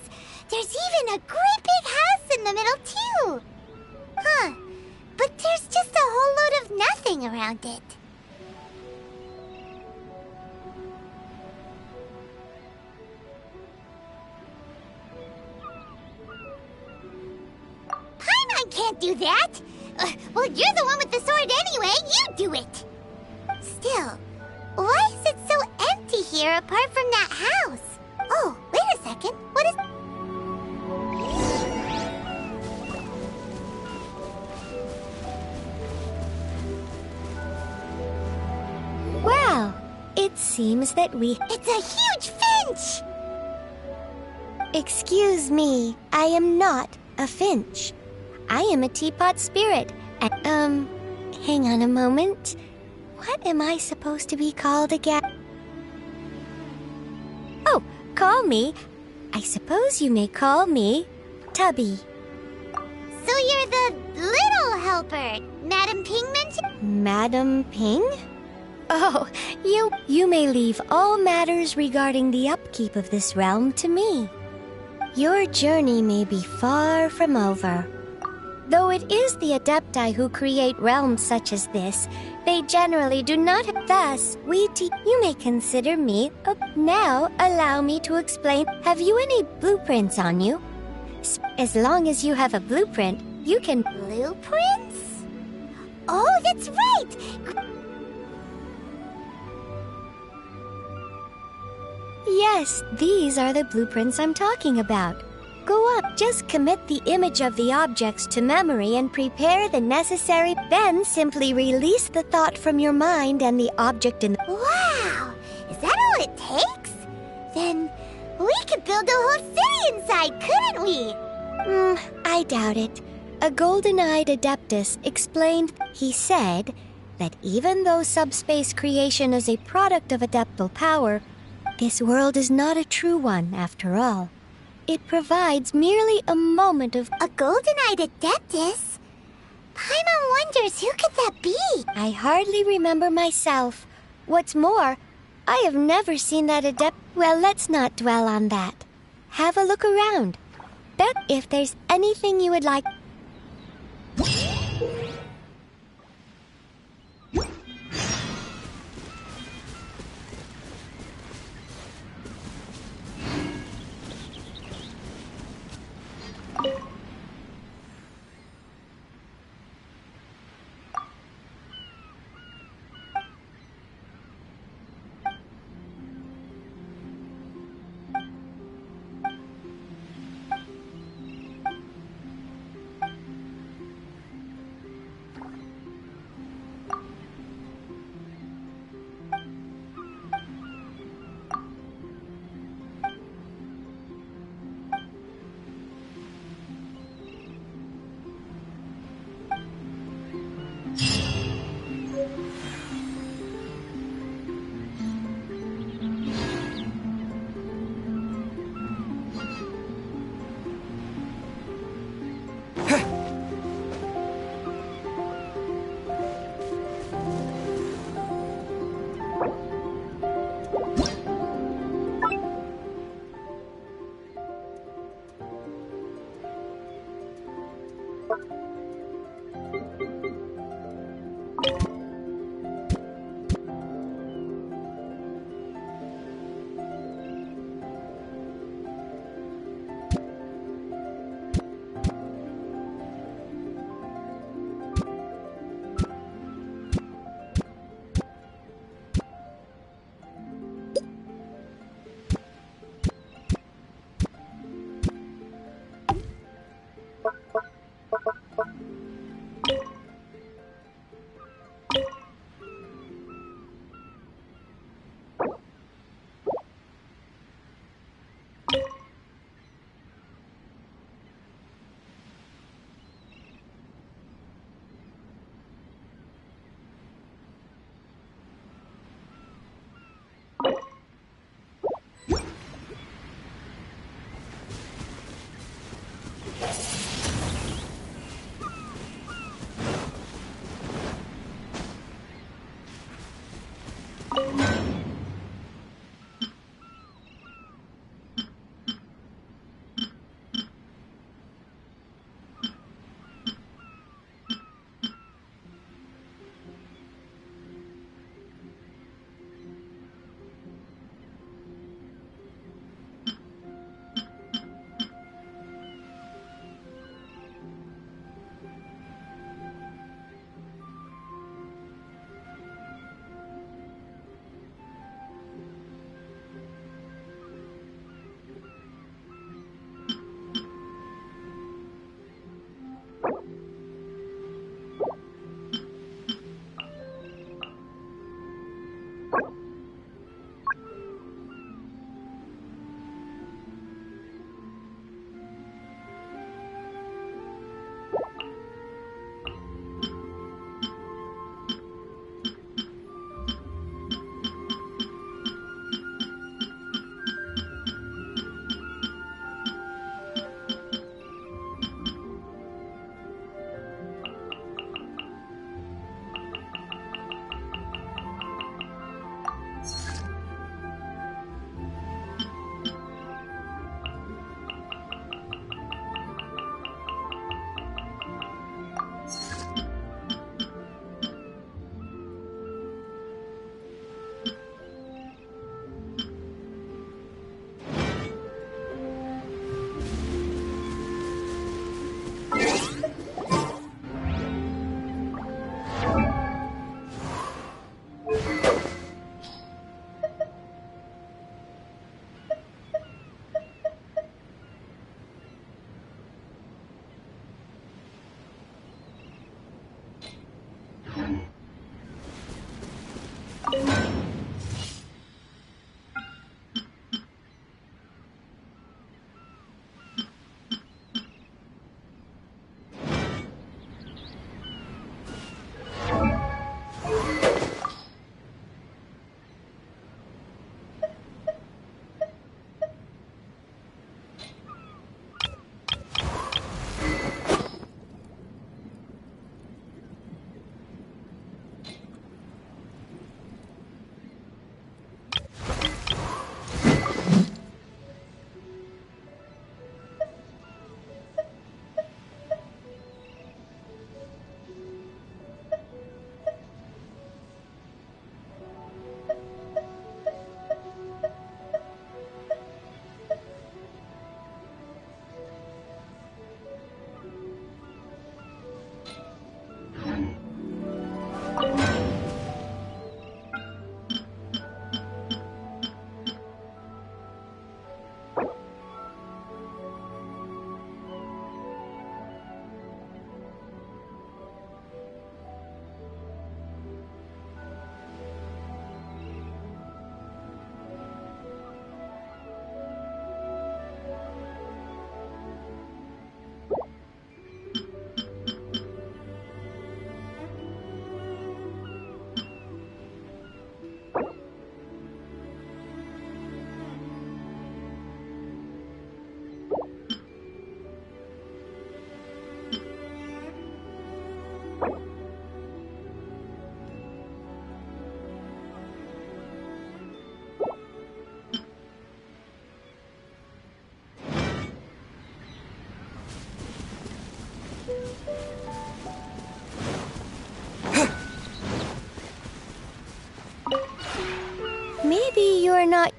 There's even a great big house in the middle, too! Huh. But there's just a whole load of nothing around it. Paimon can't do that! Well, you're the one with the sword anyway. You do it! Still, why is it so empty here apart from that house? Oh, wait a second. What is... Well, it seems that we... It's a huge finch! Excuse me, I am not a finch. I am a teapot spirit. Hang on a moment. What am I supposed to be called again? Oh, call me. I suppose you may call me Tubby. So you're the little helper Madame Ping mentioned? Madam Ping? Oh, you may leave all matters regarding the upkeep of this realm to me. Your journey may be far from over. Though it is the Adepti who create realms such as this, they generally do not. Thus, you may consider me. Now, allow me to explain. Have you any blueprints on you? As long as you have a blueprint, you can. Blueprints? Oh, that's right! Yes, these are the blueprints I'm talking about. Go up, just commit the image of the objects to memory and prepare the necessary. Then simply release the thought from your mind and the object in. Wow! Is that all it takes? Then we could build a whole city inside, couldn't we? I doubt it. A golden-eyed adeptus explained. He said that even though subspace creation is a product of adeptal power, this world is not a true one after all. It provides merely a moment of... A golden-eyed adeptus? Paimon wonders who could that be? I hardly remember myself. What's more, I have never seen that adept... Well, let's not dwell on that. Have a look around. Bet if there's anything you would like... maybe you're not...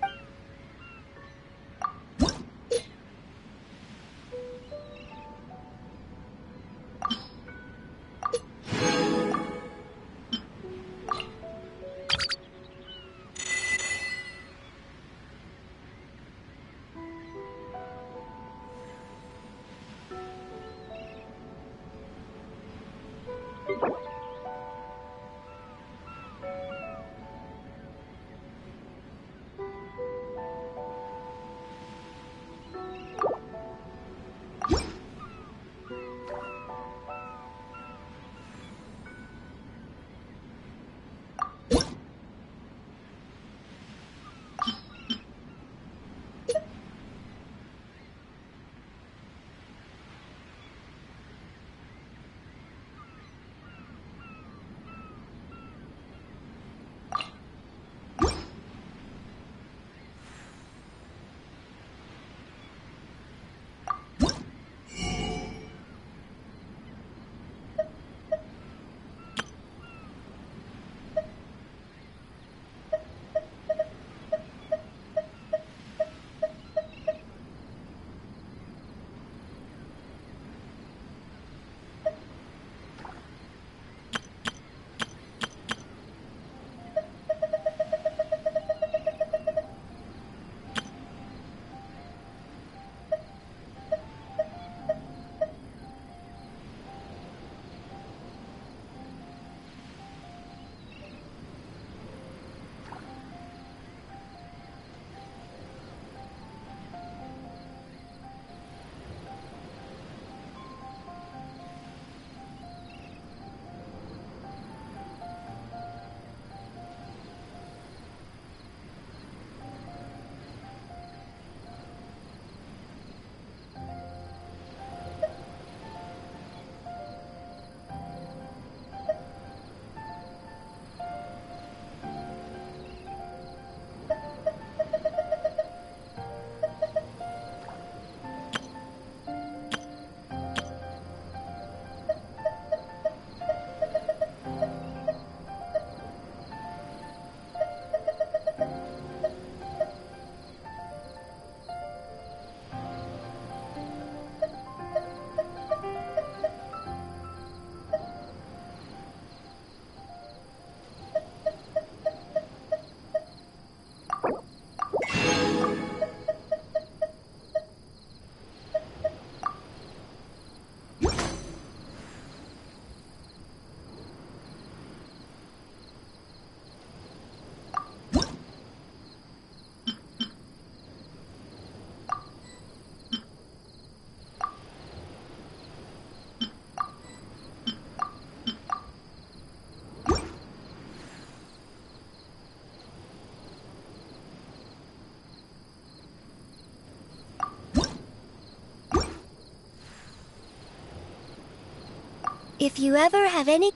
If you ever have any...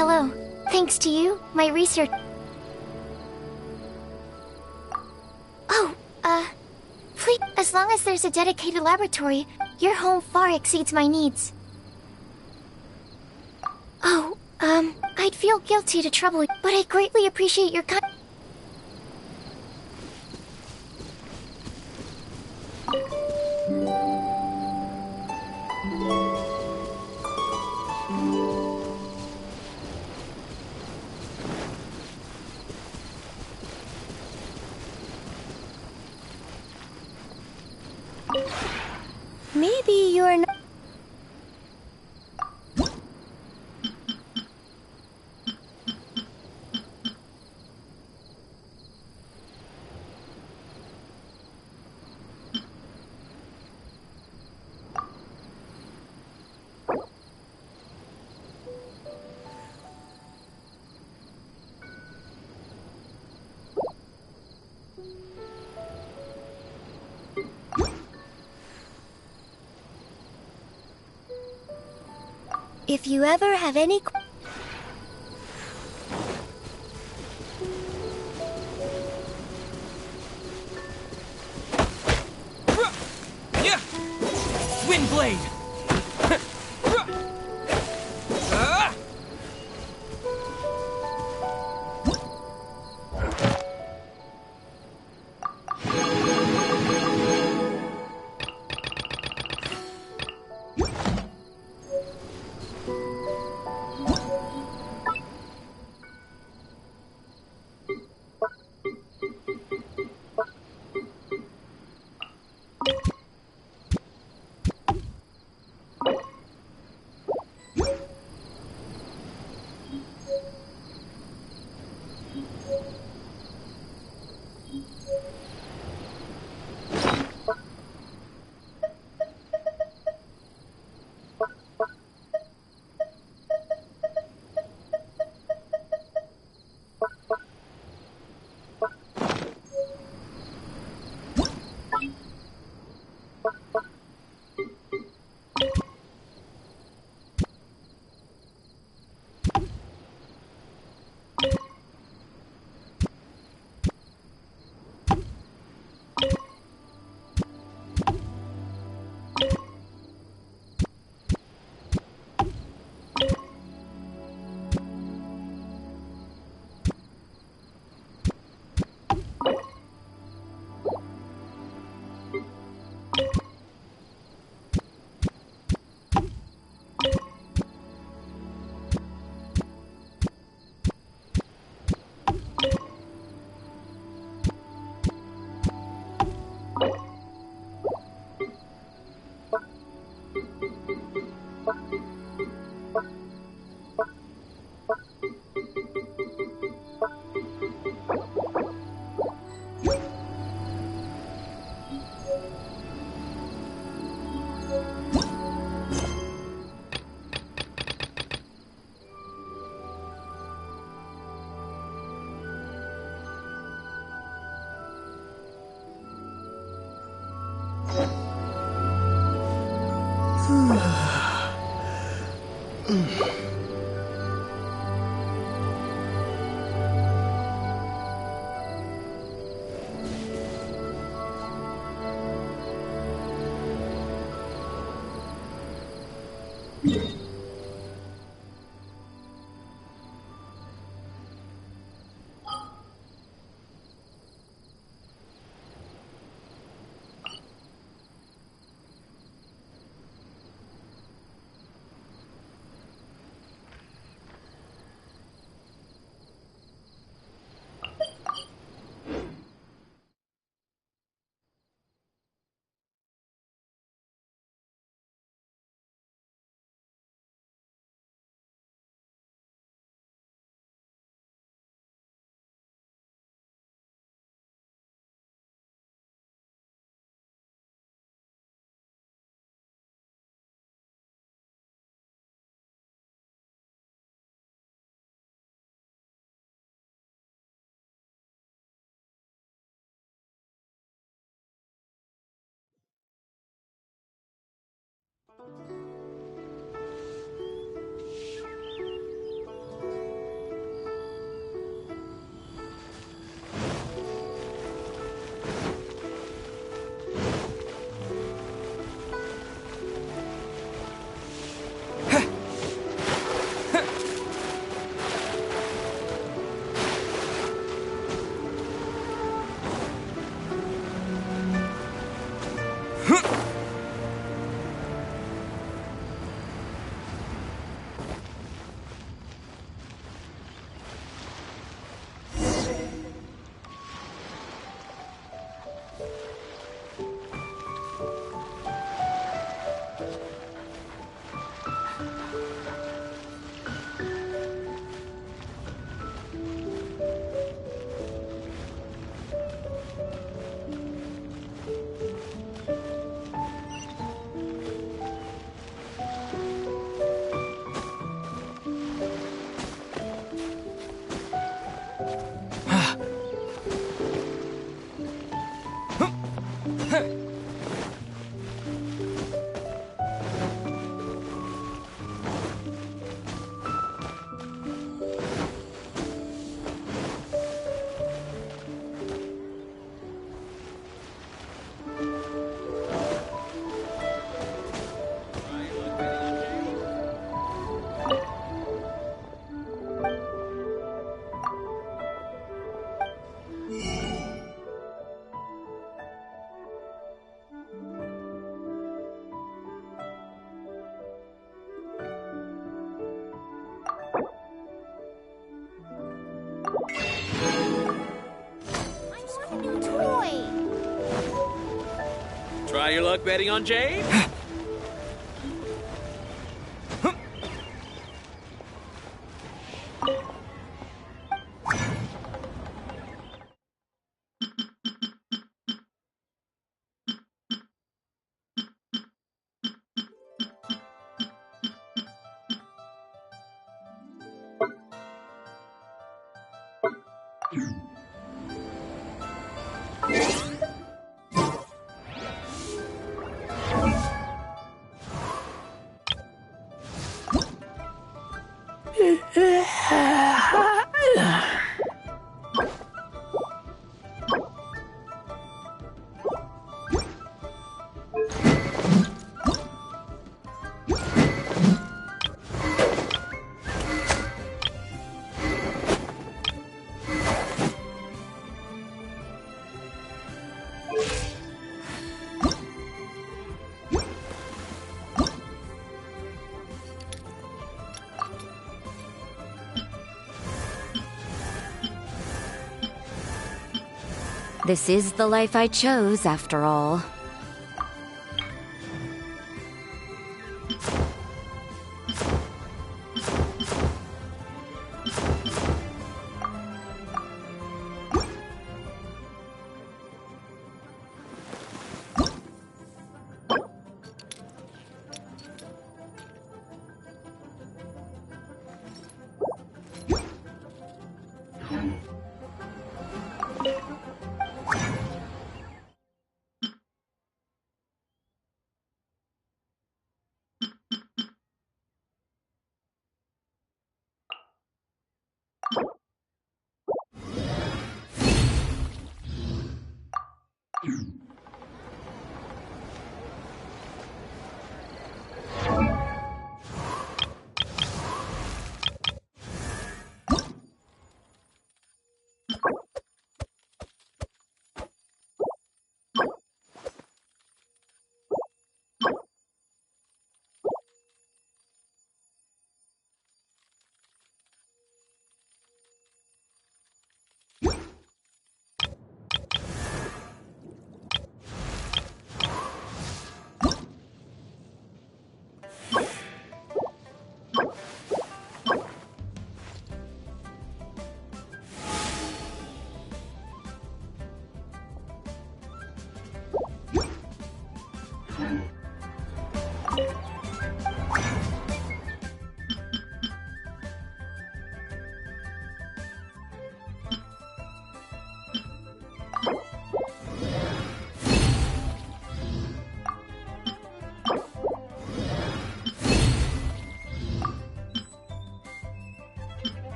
Hello. Thanks to you, my research... Oh, please, as long as there's a dedicated laboratory, your home far exceeds my needs. Oh, I'd feel guilty to trouble you, but I greatly appreciate your kind. Maybe you're not. If you ever have any... Windblade! Try your luck betting on Jade? This is the life I chose, after all.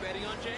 betting on Jade?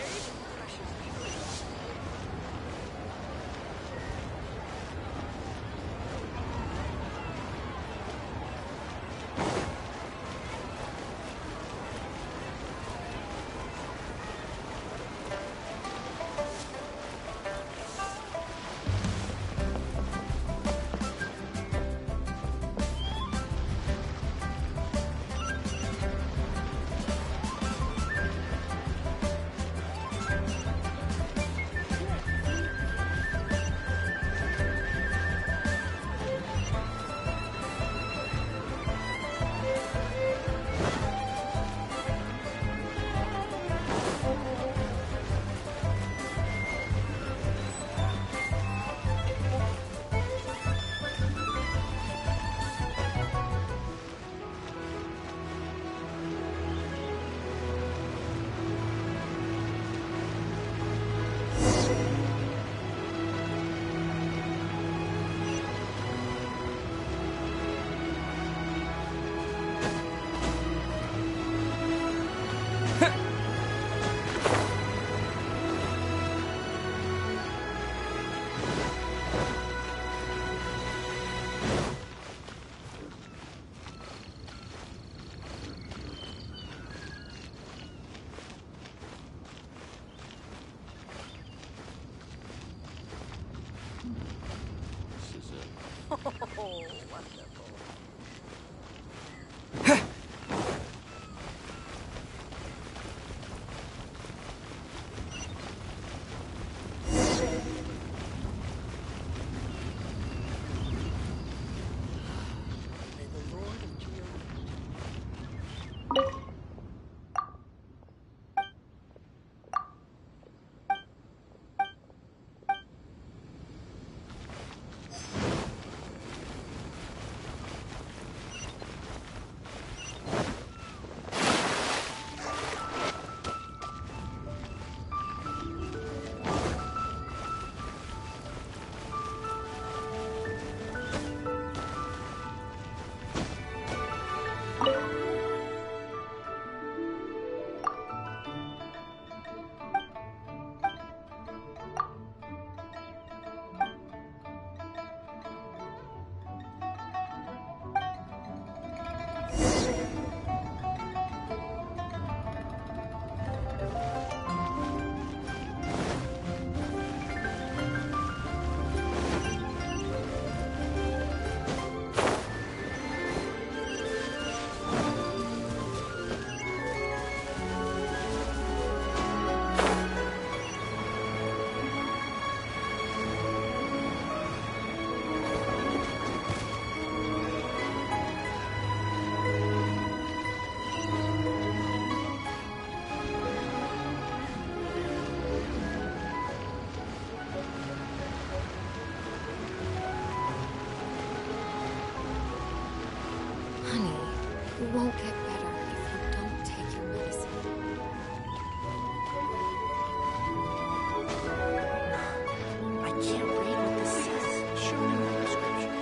Oh, wonderful. It won't get better if you don't take your medicine. I can't read what this says. Show me the prescription.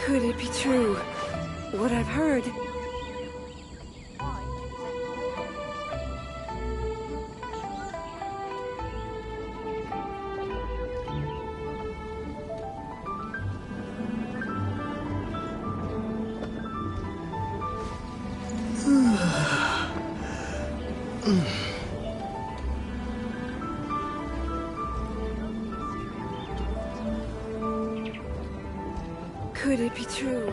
Could it be true? What I've heard? Could it be true?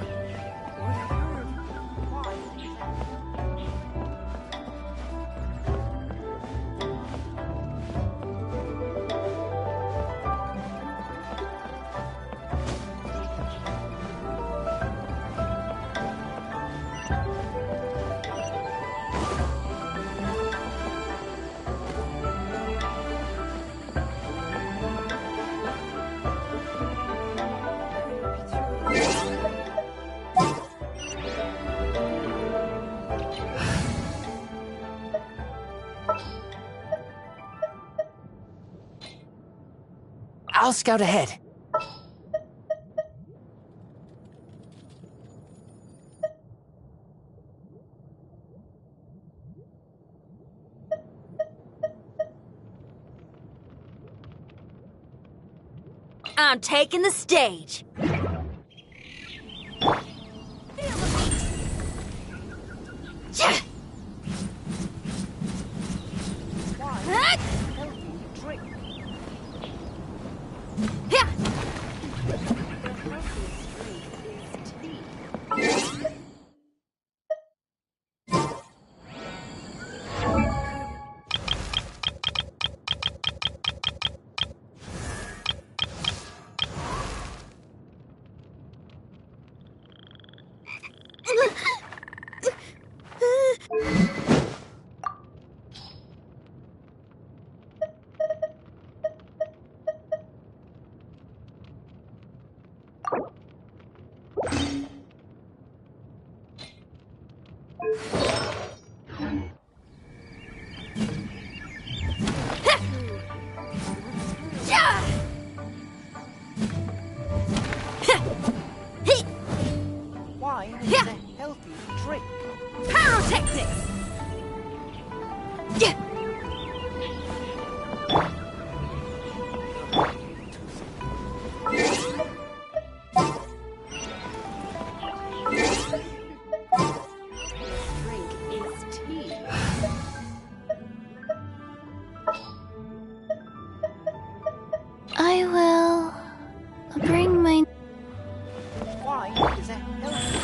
I'll scout ahead. I'm taking the stage. Wine is a healthy drink. Pyrotechnics! Drink is tea. I will bring my... Wine is a healthy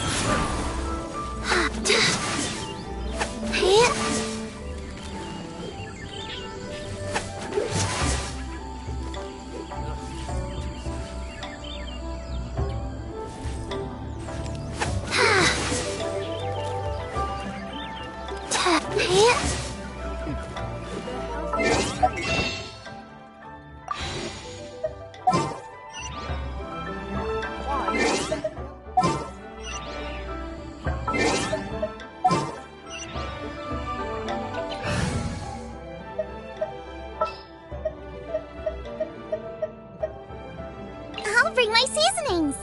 I'll bring my seasonings.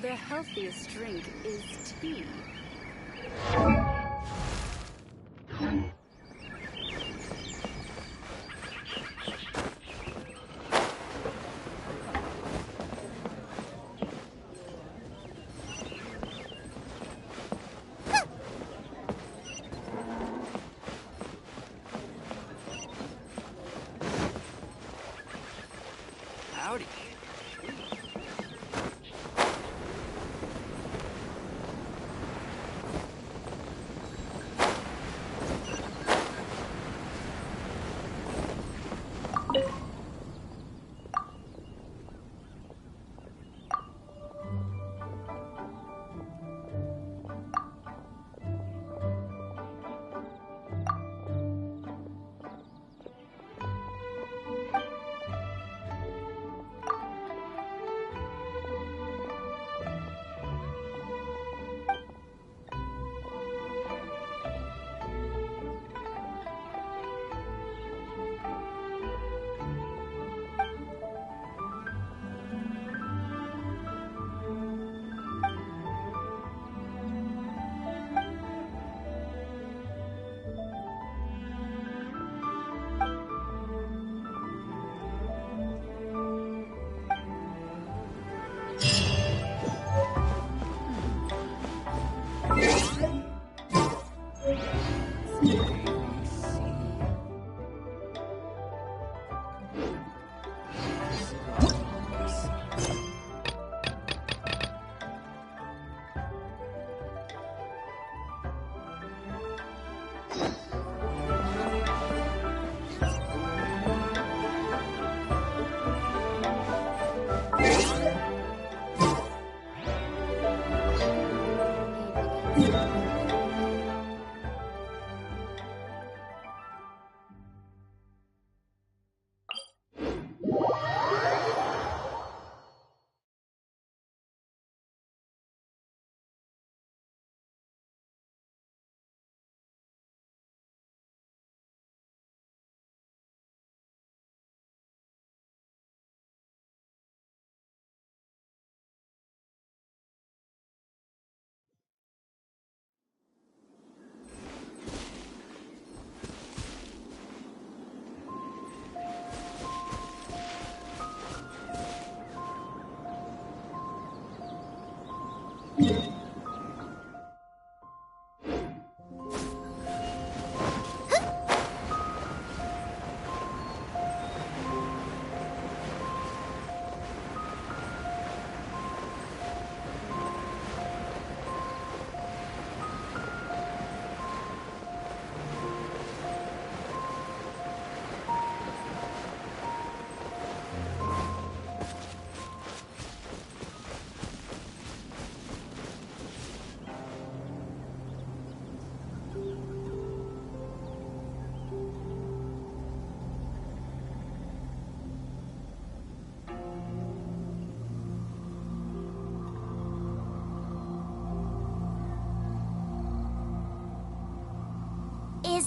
The healthiest drink is tea. Howdy.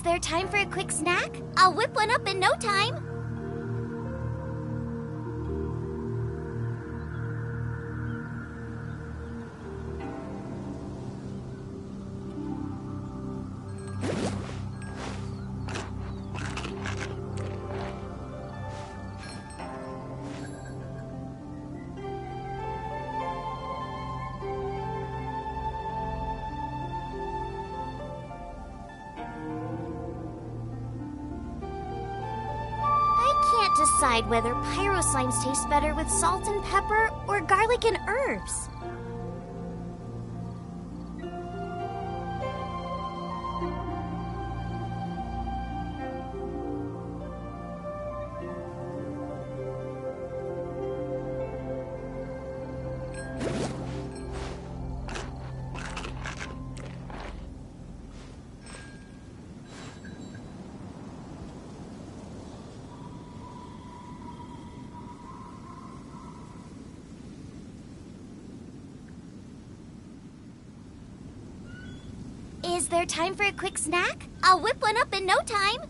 there time for a quick snack? I'll whip one up in no time. Decide whether pyro slimes taste better with salt and pepper or garlic and herbs. Is there time for a quick snack? I'll whip one up in no time.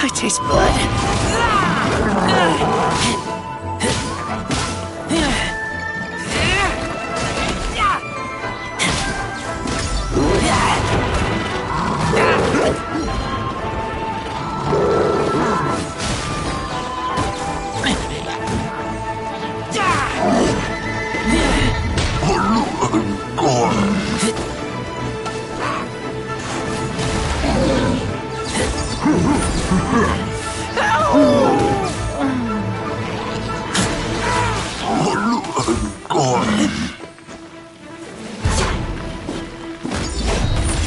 I taste blood.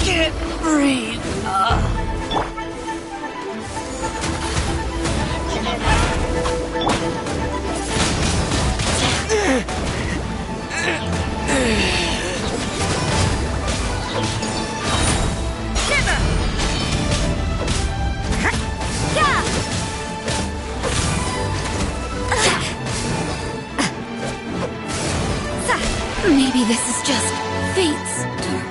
Can't breathe. Maybe this is just fate's turn.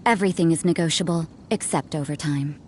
Everything is negotiable, except overtime.